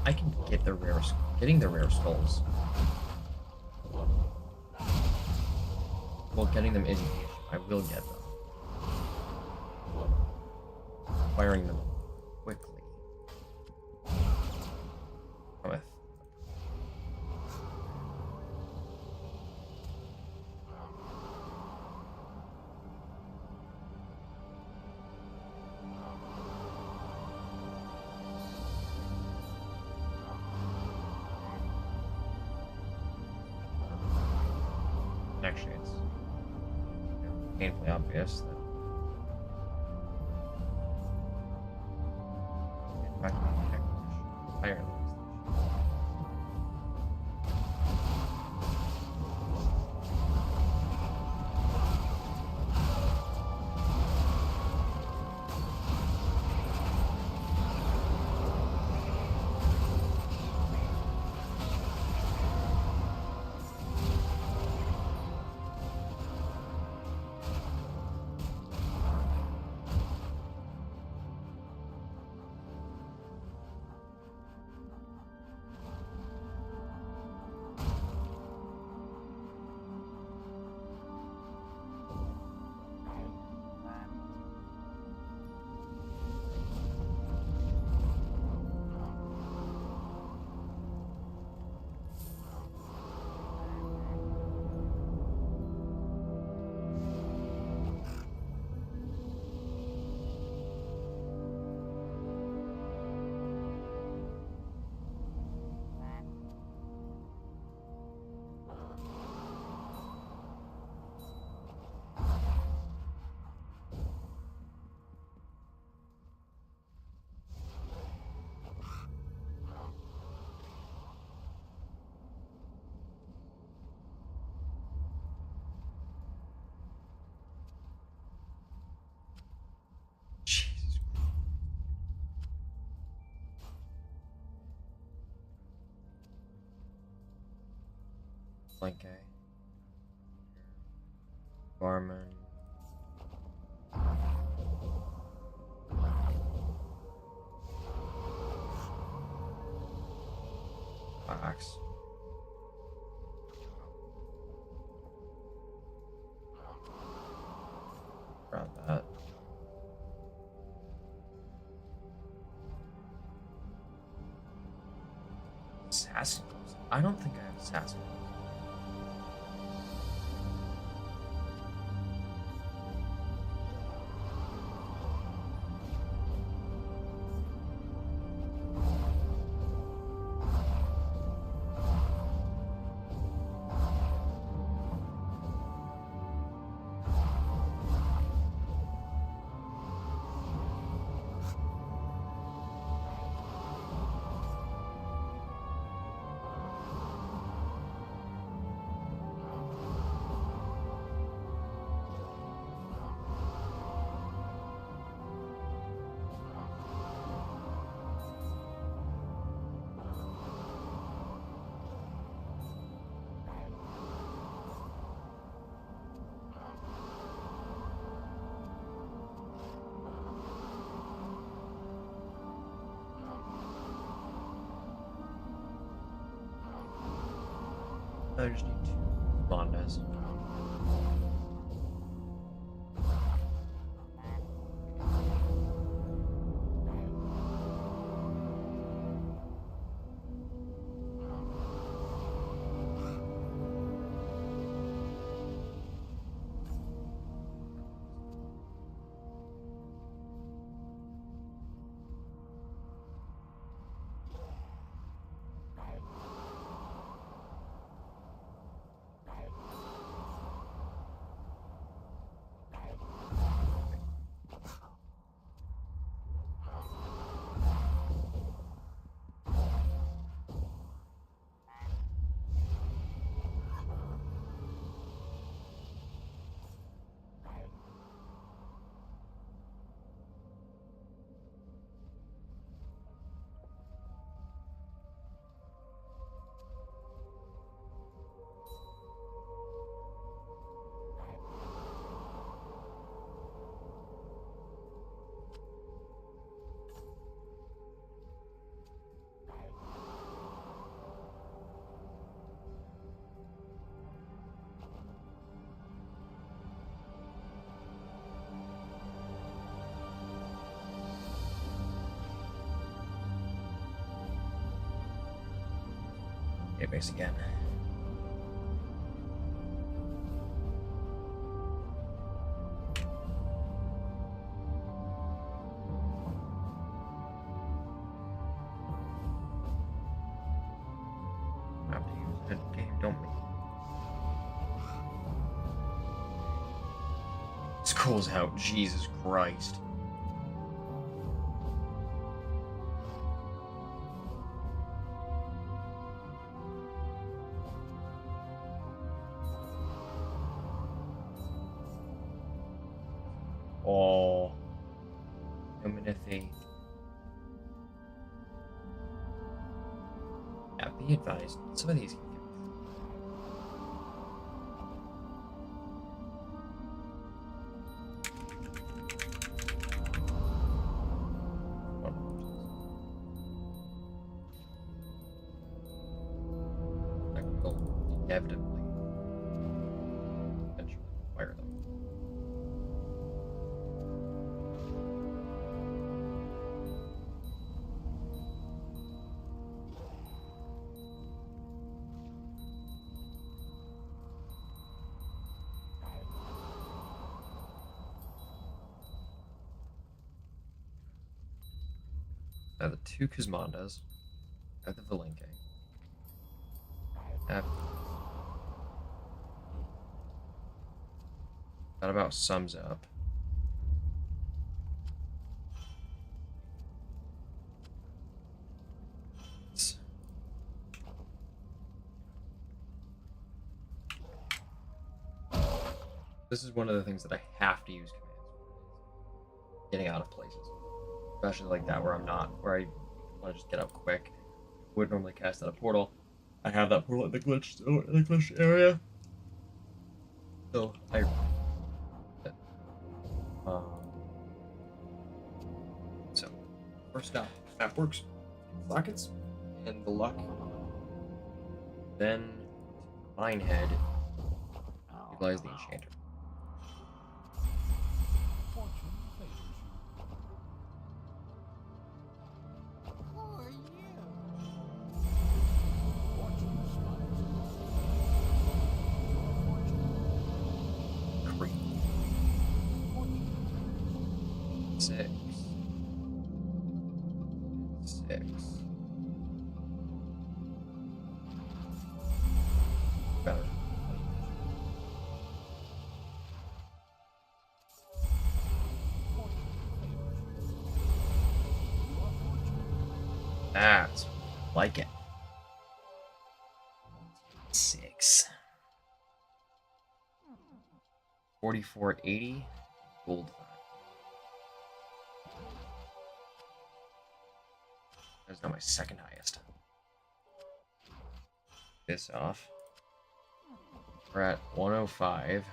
I can get the rare, getting the rare skulls. Well, getting them is the issue. I will get them. Acquiring them quickly. With actually, it's painfully obvious that in fact the acquisition entirely is Jesus Christ. Blank A. Garmin. Box. Grab that. Assassin. I don't think I have assassin. I just need two Mondas. Base again. I have to use that game, don't we? School's out, Jesus Christ. Oh, Humanithi. Yeah, be advised. Some of these can get I will inevitably eventually fire them. I have the 2 Kuzmandas. I have the Valenke. I have... That about sums up. This is one of the things that I have to use commands for, is getting out of places. Especially like that where I'm not, where I want to just get up quick. Would normally cast out a portal. I have that portal in the glitched area. So I so first up, map works, sockets, and the luck. Then Minehead, utilize the enchanter. Fortune favors you. Who are you? Fortune smiles. Your Creep. fortune. 6. 6. Better. That's like it. 6. 4480 gold 5. That's not my second highest. This off. We're at 105.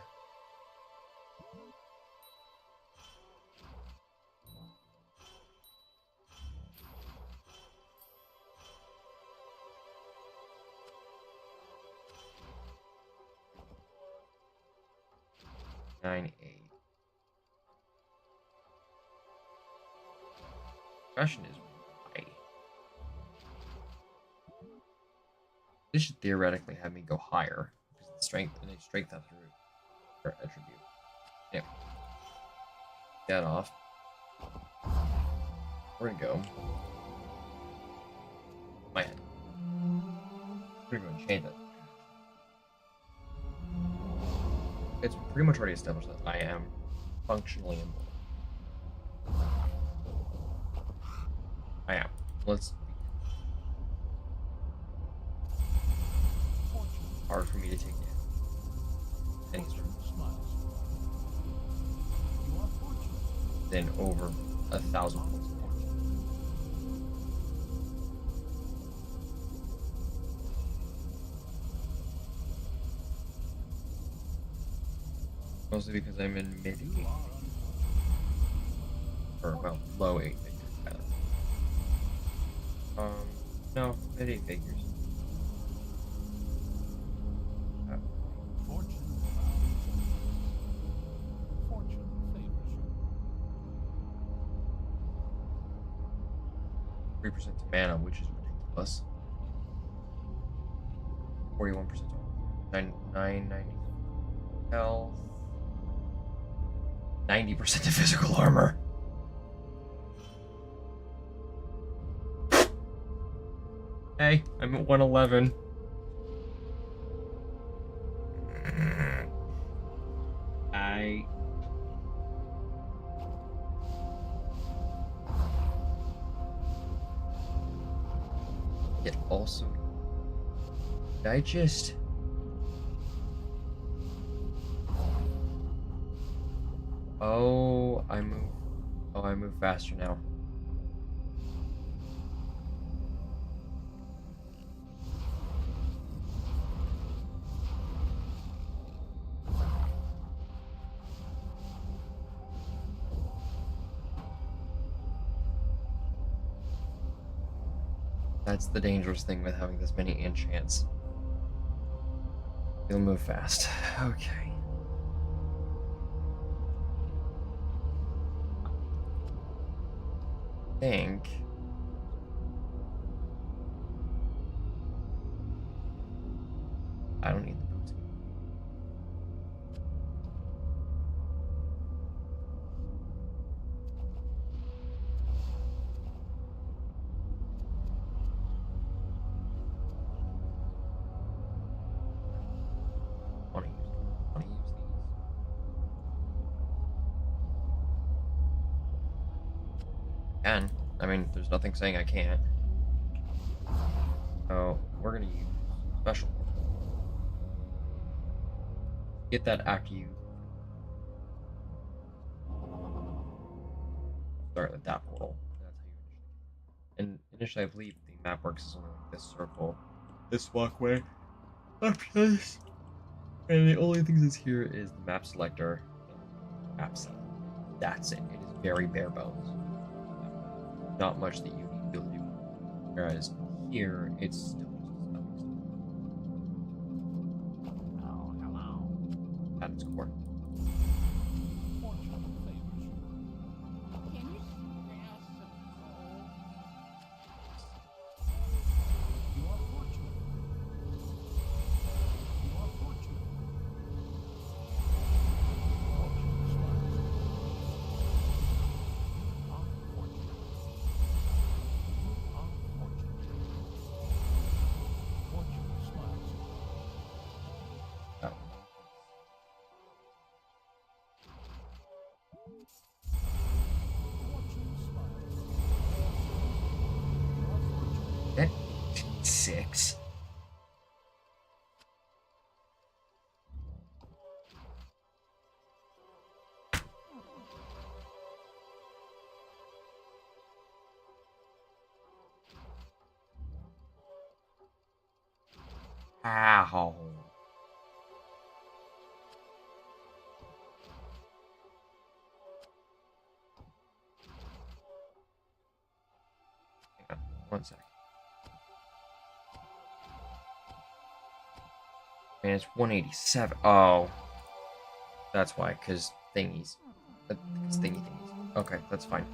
Nine, 8. Question is why? This should theoretically have me go higher because the strength and a strength attribute or attribute. Yeah. Get off. We're gonna go. My head. We're gonna go and change it. It's pretty much already established that I am functionally immortal. I am. Let's. Hard for me to take it. Any sort Fortune smiles. You are fortunate. then over 1,000 points of damage. Mostly because I'm in mid 8 figures. Or, well, low 8 figures, rather. No, mid 8 figures. Fortune frowns. Fortune favors you. 3% to mana, which is ridiculous. 41% health. 990 health. 90% of physical armor. Hey, I'm at 111. I it also digest. Oh, I move. Oh, I move faster now. That's the dangerous thing with having this many enchants. You'll move fast. Okay. Think. I don't need the boots. Want to use these. Can. I mean, there's nothing saying I can't. So we're gonna use special. Get that after you start with that portal. That's how you initially. And initially, I believe the map works as only like this circle, this walkway, up this, and the only thing that's here is the map selector, and map set. That's it. It is very bare bones. Not much that you need to be able to do. Whereas here, it's still just a stepping stone. Oh, hello. At its core. Fortune favors you. Can you spare some gold? You are fortunate. You are fortunate. Fortune smiles. You are fortunate. You are fortunate. Fortune smiles. Oh. Fortune smiles. You are fortunate. That 6. Ow. Hang on, 1 sec. And it's 187. Oh. That's why, because thingies. It's thingies. Okay, that's fine.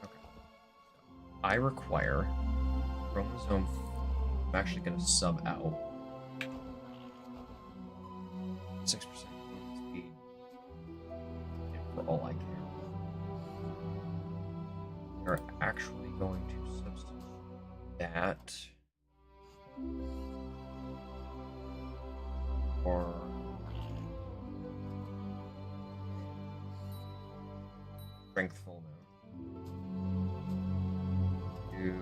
Okay. I require chromosome. I'm actually going to sub out 6% speed. For all I care. We're actually going to substitute that for strengthful now. To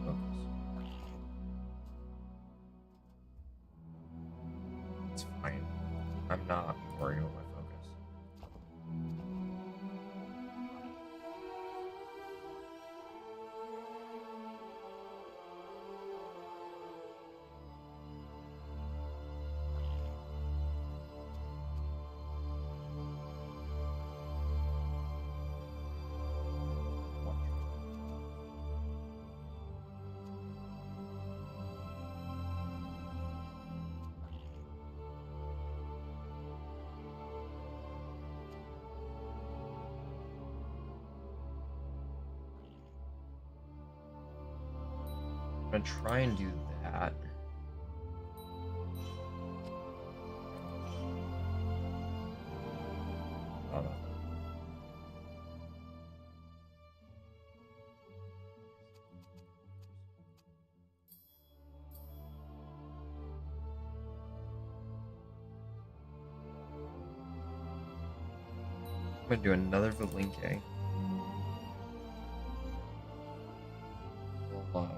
focus. It's fine. I'm not worried about my focus. I'm gonna try and do that. Oh, no. I'm gonna do another Valinke. Low.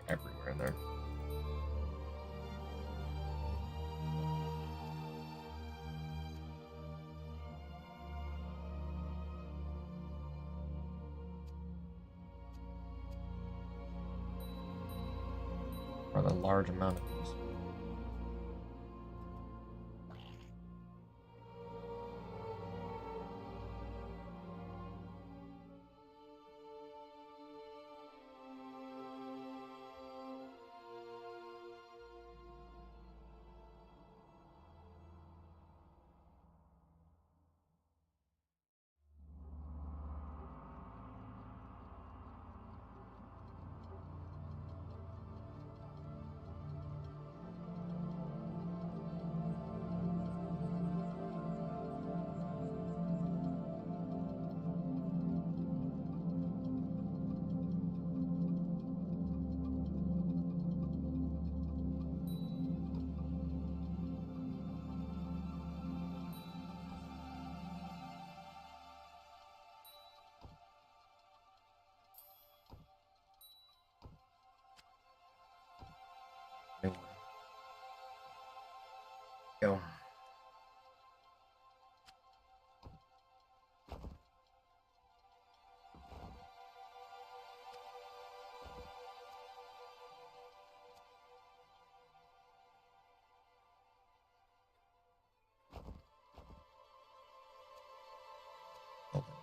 Everywhere in there. Or a large amount of these. Go.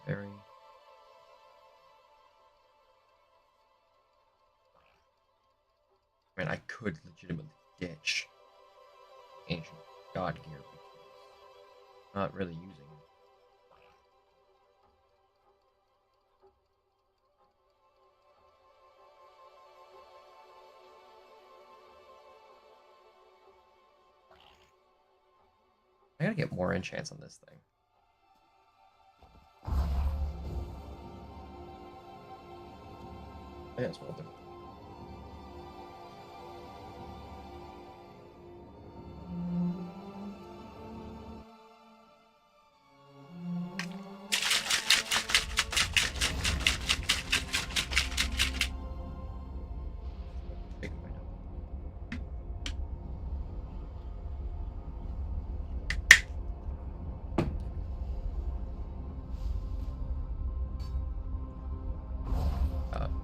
Very. I mean, I could legitimately ditch ancient god gear because I'm not really using it. I gotta get more enchants on this thing. I guess we'll do.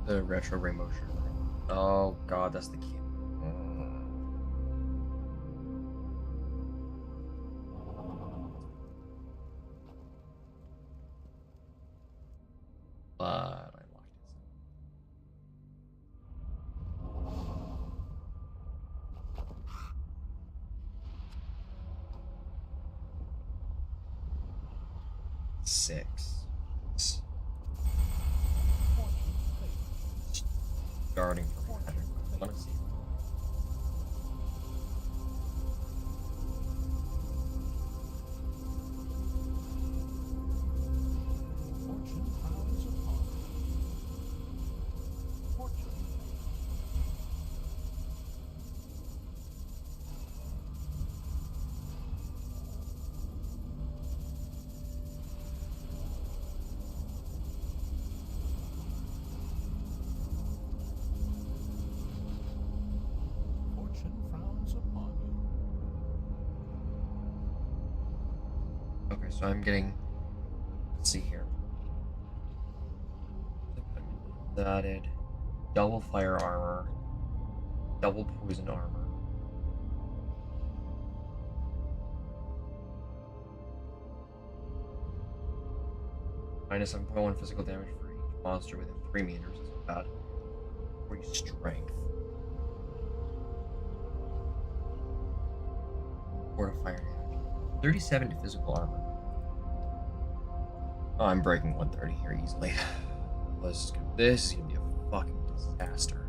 The retro rainbow shirt. Oh god, that's the key. But I locked it. 6. Starting from I want to see. Fortune frowns upon you. Fortune. 'Upon you. Okay, so I'm getting. Let's see here. Added double fire armor, double poison armor. Minus 7.1 physical damage for each monster within 3 meters. Isn't bad. 40 strength. Or fire damage. 37 to physical armor. Oh, I'm breaking 130 here easily. This is gonna be a fucking disaster.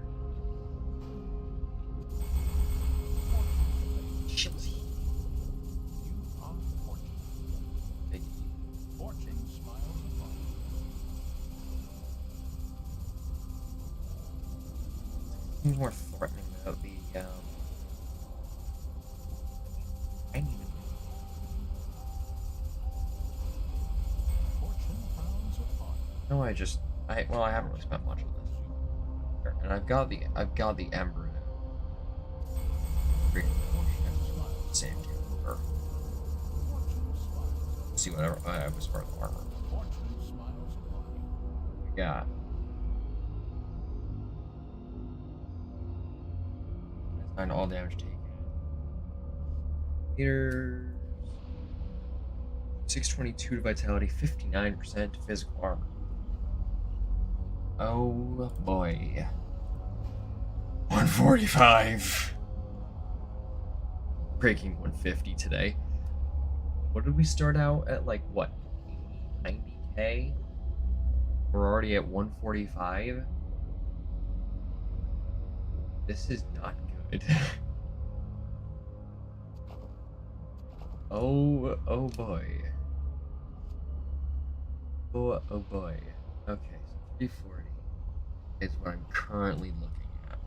Chilly. You are fortunate. Big Fortune smiles upon you. Seems more threatening about the I need Fortune frowns upon you. no I haven't really spent much on this. And I've got the ember now. Fortune smiles. Sand or Fortune smiles. see whatever I have as far as armor. Fortune smiles upon you. We got. Find all damage taken. Meters. 622 to vitality, 59% to physical armor. Oh boy. 145. Breaking 150 today. What did we start out at, like, what? 90k? We're already at 145. This is not good. Oh boy. Oh boy. Okay, so 340 is what I'm currently looking at.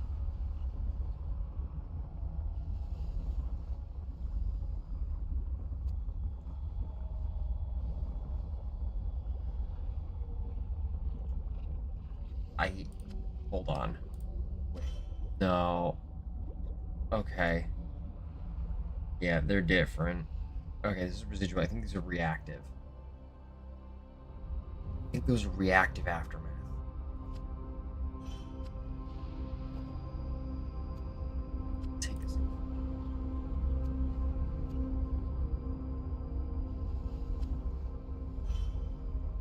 Hold on. Wait. No. Okay. Yeah, they're different. Okay, this is residual. I think these are reactive. I think those are reactive aftermath. Take this.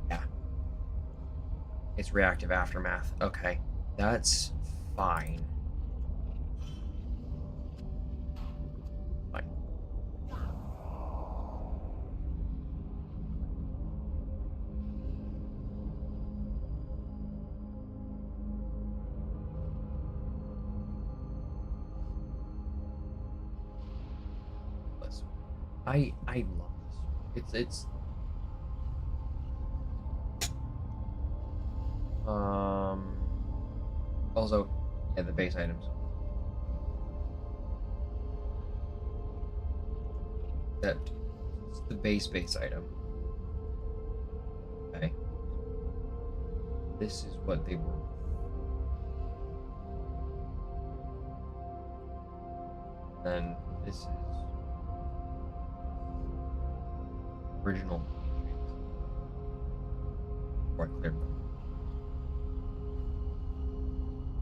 Yeah. It's reactive aftermath. Okay. That's fine. Fine. Listen, I love this. It's also, yeah, the base items. Except it's the base item. Okay. This is what they were. Then this is original. Before I cleared them.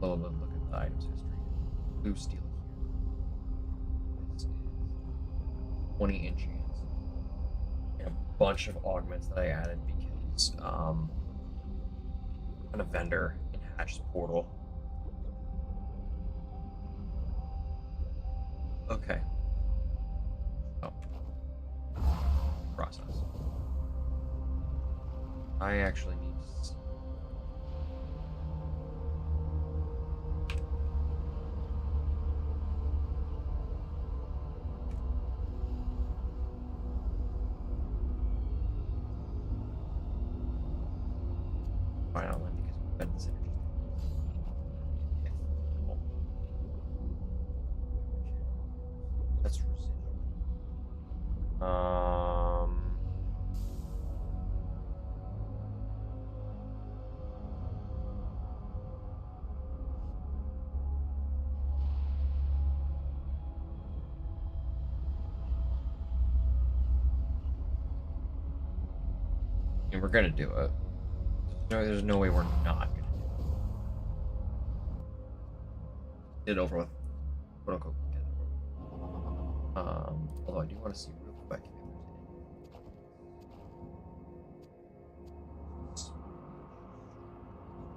Look at the items history. Blue steel here. This is 20 enchants. And a bunch of augments that I added because I'm a vendor in Hatch's portal. Okay. Oh. Process. I actually need to see. Fine, I'll win because we've been synergies. That's residual. And we're gonna do it. There's no way we're not gonna do it. Get it over with. Quote unquote. Get it over with. Although I do want to see real quick if there's any.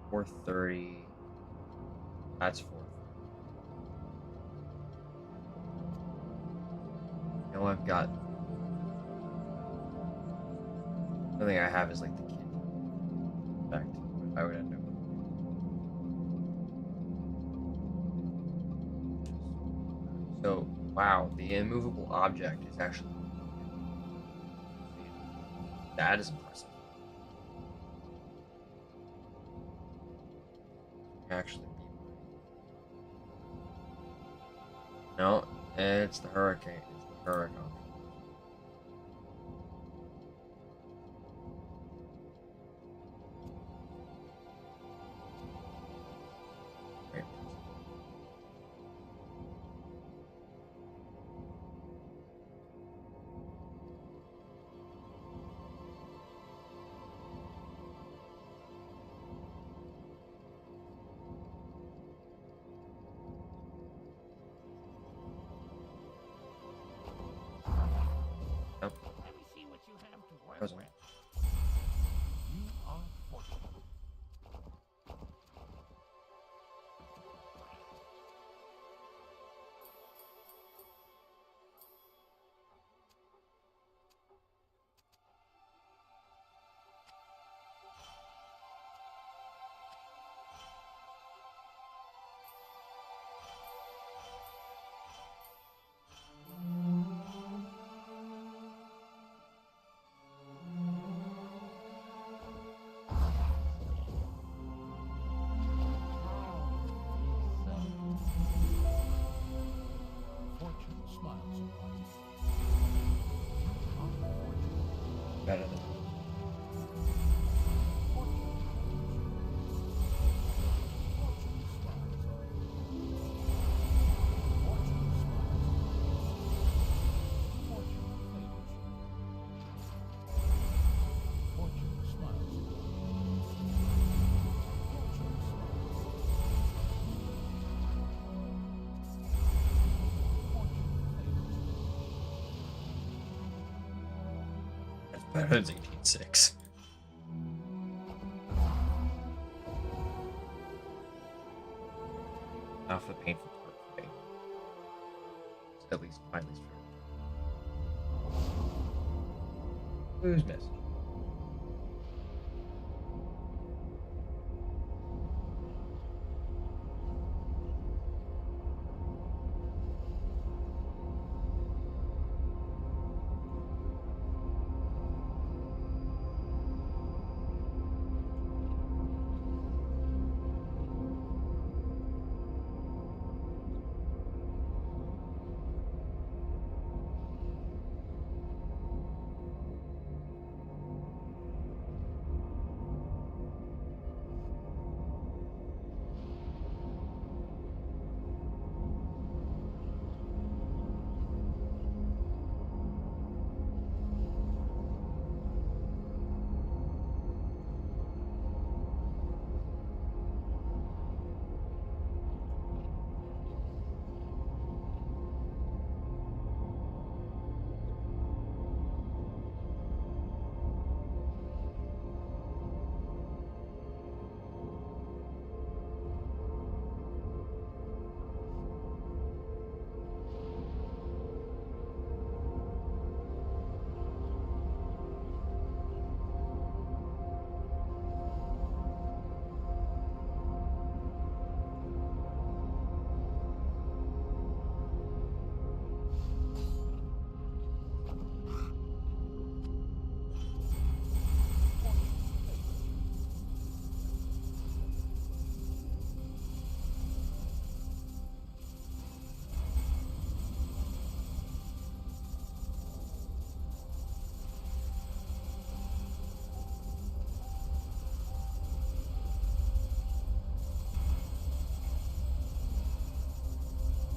430. That's 430. Now I've got. The only thing I have is like the kit. back to what I would end up with. So, wow, the immovable object is actually that is impressive. Actually, no, it's the hurricane. It's the hurricane. Right. Nope. Let me see what you have to work Wasn't with. You are fortunate. Fortune smiles upon you. You are fortunate. Better than Fortune smiles on you. Fortune smiles on you. Fortune favors you. Fortune smiles on you. Fortune smiles. Fortune favors you. that's better than 18.6. Now for the painful part for me. At least, at least for who's missed?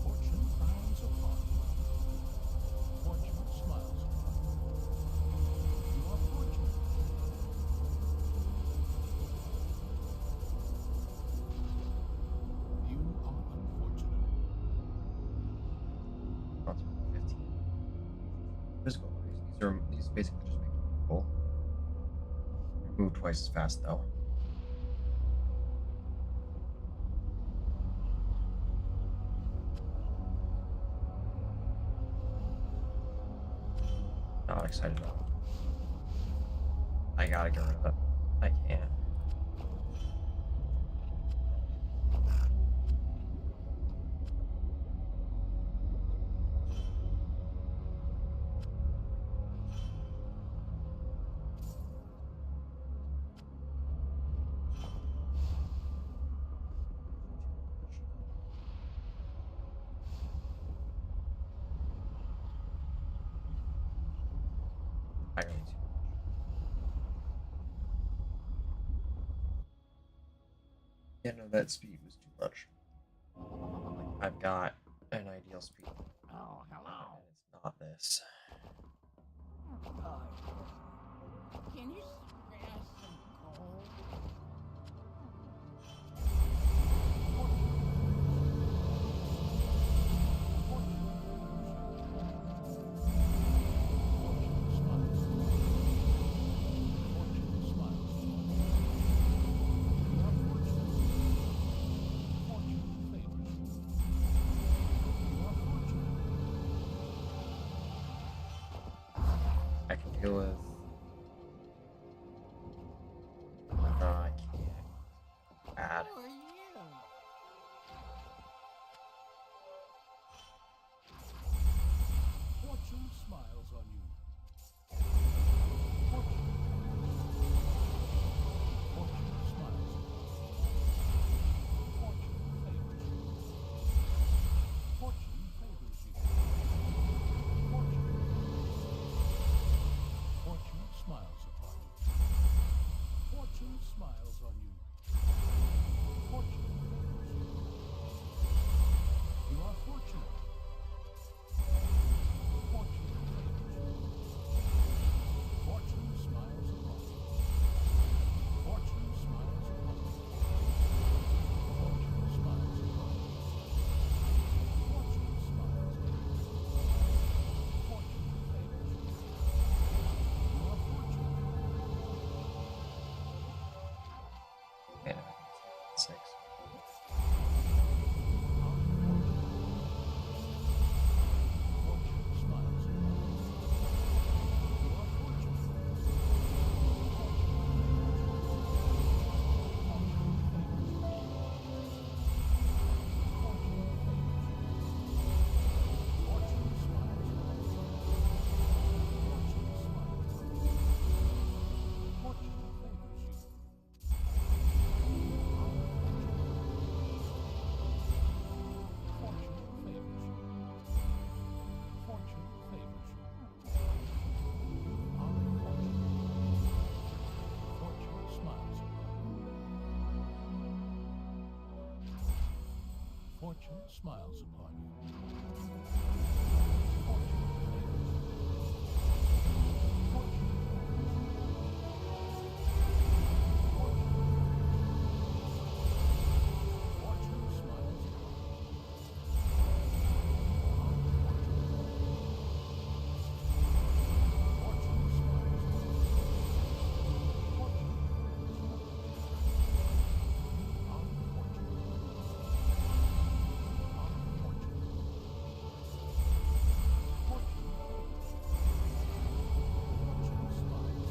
Fortune frowns upon you. Fortune smiles upon you. You are fortunate. You are unfortunate. Not 15. Physical. These basically just make you roll. Move twice as fast though. Not excited about it. I gotta get rid of it. I can't. Yeah, no, that speed was too much. Like, I've got an ideal speed. Oh, hello. And it's not this. Can you spare some gold? I can deal with. No, I can't. Bad. Who are you? Fortune smiles on you. Fortune smiles. Fortune favors you. Fortune smiles upon you. Fortune smiles on you. Fortune favors you. You are fortunate. Fortune favors you. Fortune smiles upon you. Fortune smiles upon you. Fortune smiles upon you. Fortune smiles on you. Fortune favors you. You are fortunate. Man, 6. Fortune smiles upon you. You are fortunate. Fortune smiles upon you. Fortune smiles on you. Fortune favors you. Fortune favors you. Fortune favors you. You are fortunate. Fortune smiles upon you. Fortune smiles upon you. Fortune favors you. Fortune Fortune smiles upon you. Fortune smiles upon you. Fortune favors you. You are fortunate. You are fortunate. Fortune favors you. Fortune smiles on you.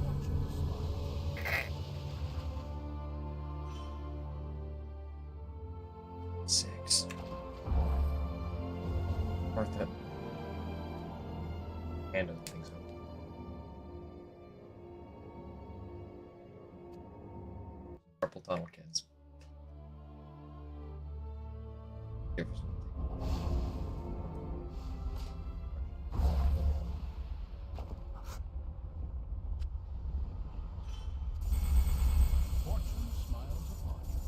Fortune smiles on you. 6. Worth it. And doesn't think so. Purple tunnel kids. Give us Fortune smiles upon you.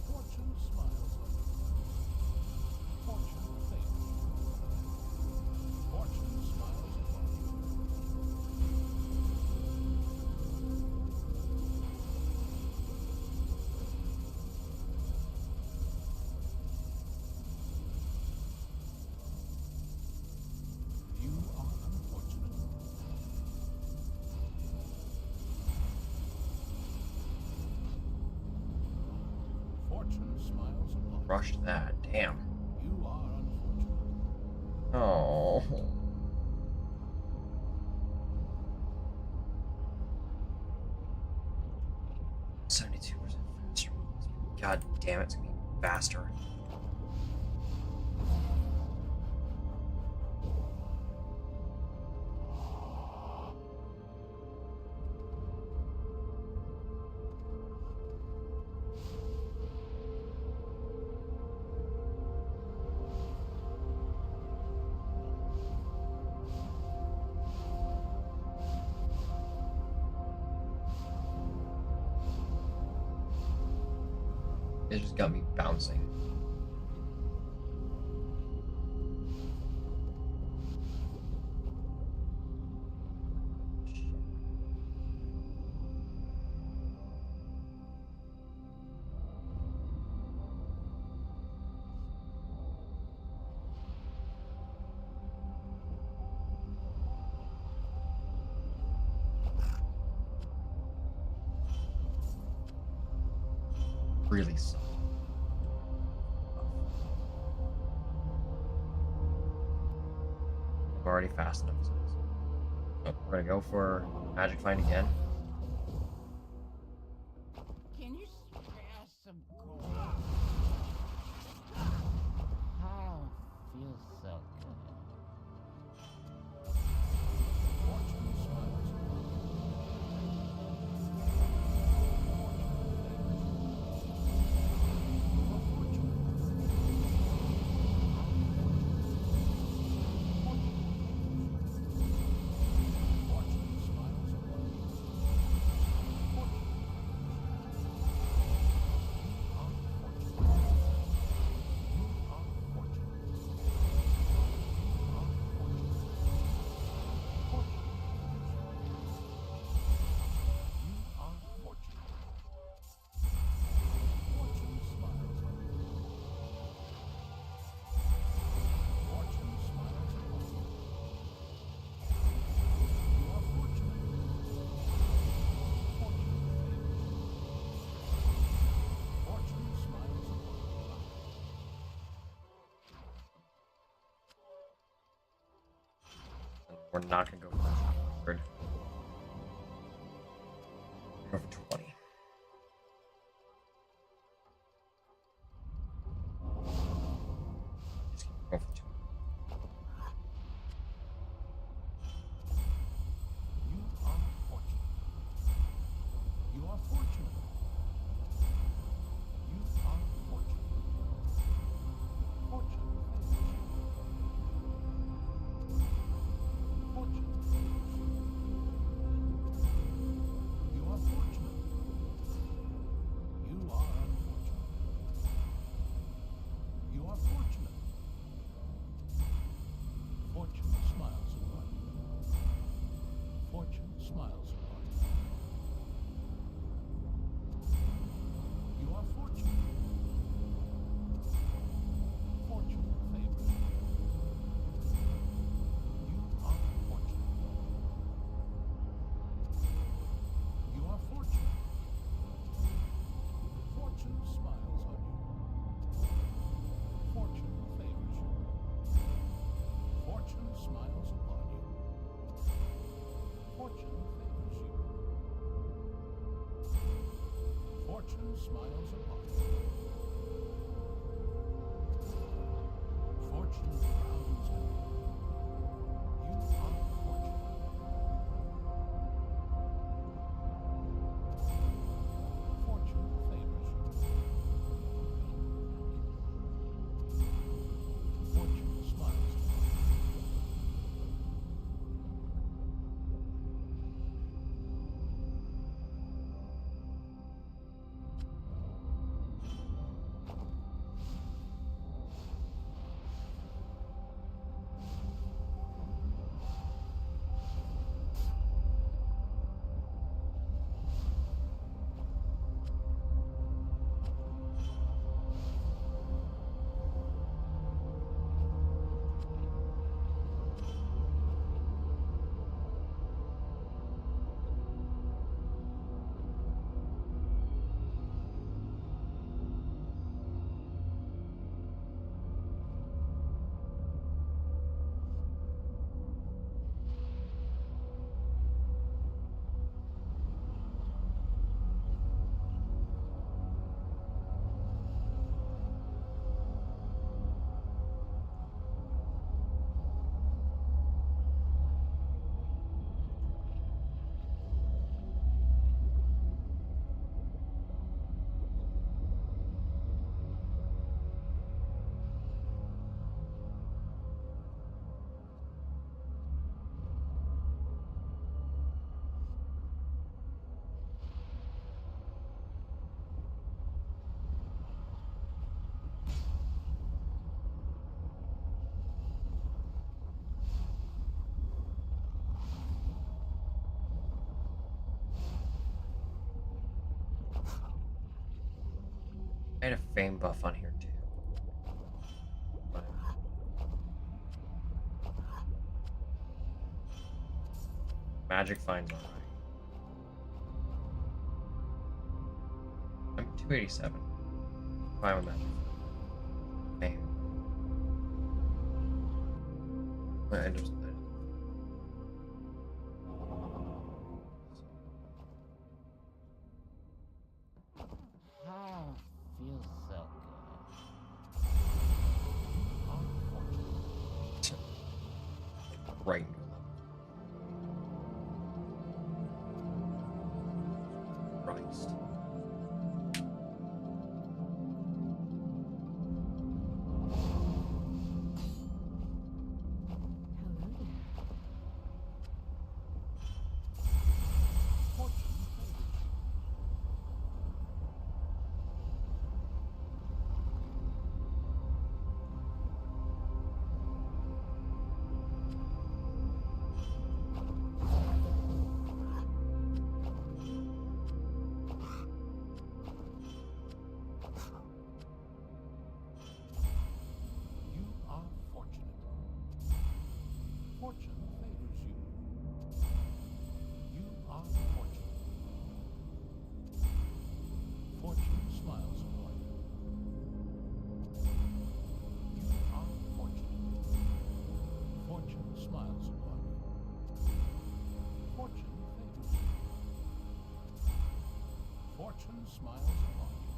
Fortune smiles on you. Fortune favors you. Fortune smiles upon you. You are unfortunate. Fortune smiles upon you. rushed that. Damn. You are unfortunate. Oh. $72% faster. God damn it, it's gonna be faster. It just got me bouncing. Really sucked. I'm already fast enough. So we're gonna go for magic find again. Can you spare some gold? Oh, feels so good. Fortune smiles upon We're not gonna go for 100. Go for 20. Just go for 20. You are fortunate. You are fortunate. You are fortunate. Fortune favors you. Fortune favors you. You are fortunate. You are unfortunate. You are fortunate. Fortune smiles upon you. Fortune smiles upon you. You are fortunate. Fortune favors you. You are fortunate. You are fortunate. Fortune smiles on you. Fortune favors you. Fortune smiles upon you. Fortune favors you. Fortune smiles upon you. Fortune frowns on you. You are fortunate. Fortune favors you. Fortune smiles upon you. I had a fame buff on here too. But magic finds alright. I'm 287. Fine with magic. Fame. I just. Ah, feels so Right. Christ. Fortune favors you. You are fortunate. Fortune favors you. You are fortunate. Fortune smiles upon you. You are fortunate. Fortune smiles upon you. Fortune favors you. Fortune smiles upon you.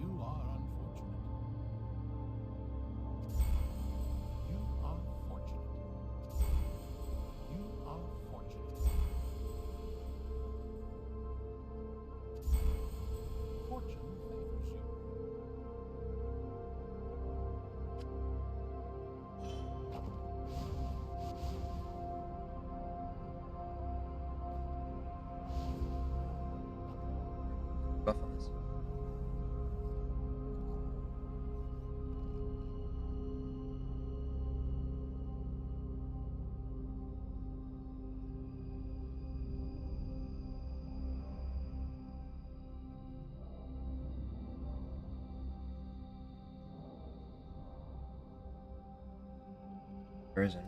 You are unfortunate. You are fortunate. You are fortunate. Fortune favors you. Buff on this. There isn't.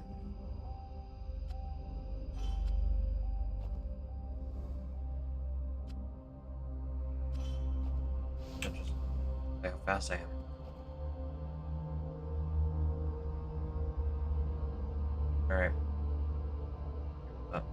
I'm just like how fast I am. Alright. Up.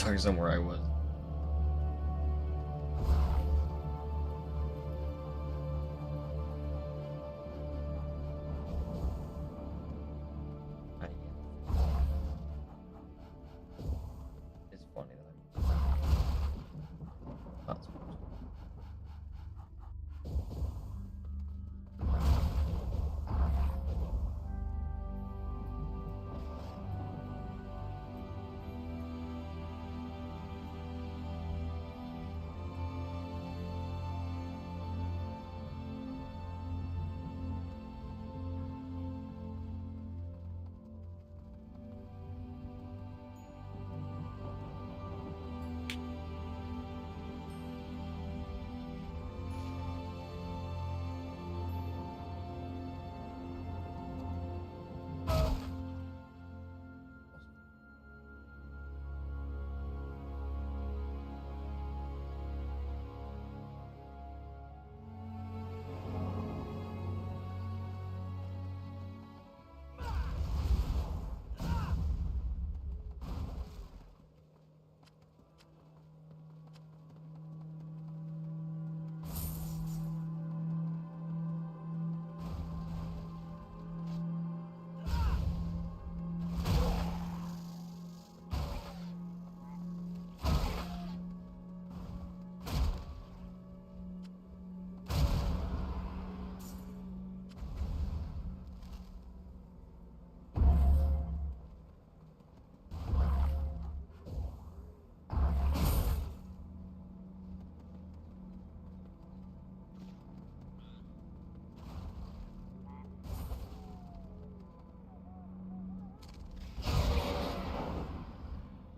focus on where I was. It's funny that I'm not supposed to.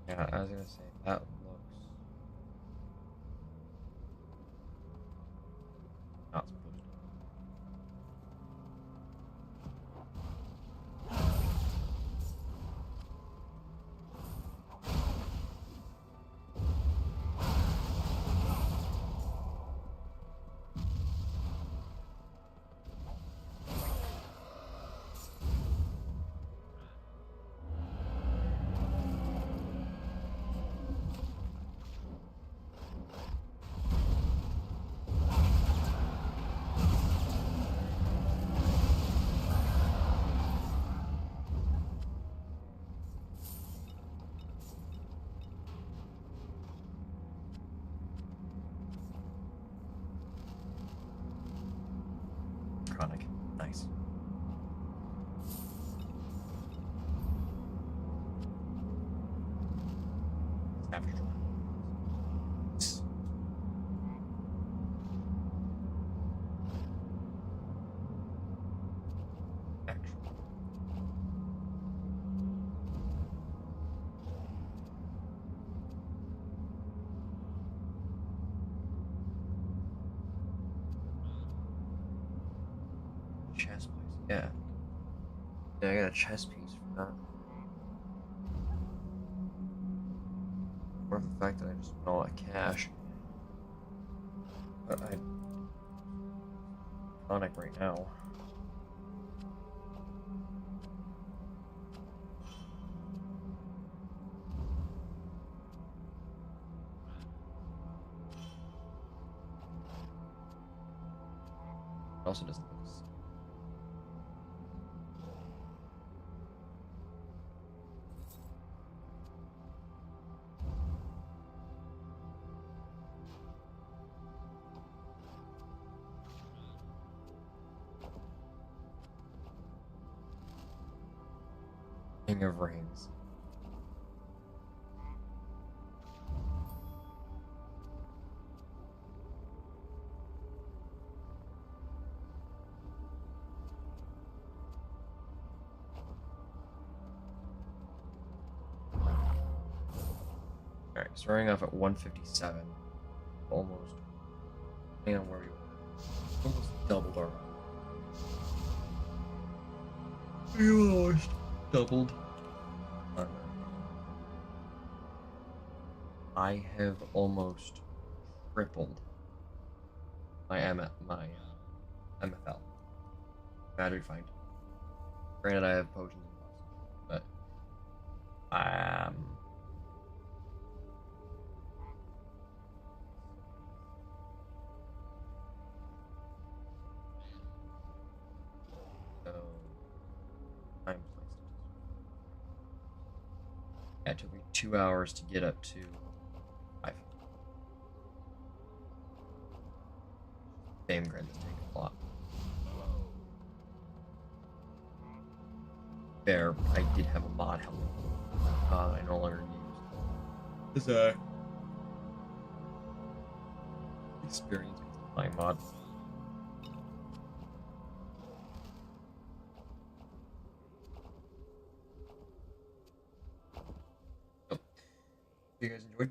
Yeah, I was gonna say that looks not supposed to. Chronic. Nice. Savage. Actually. Chess piece. Yeah. Yeah, I got a chess piece for that. Or the fact that I just spent all that cash. But I'm chronic right now. It also doesn't look the same. King of Reigns. Alright, starting off at 157. Almost. Depending on where we were. Almost doubled our. We almost doubled. I have almost tripled my MFL. Battery find. Granted, I have potions and lots, but Yeah, it took me 2 hours to get up to 5. Game grid that's taking a lot. There, I did have a mod help. I no longer use. Is a experience with playing mod. So, if you guys enjoyed,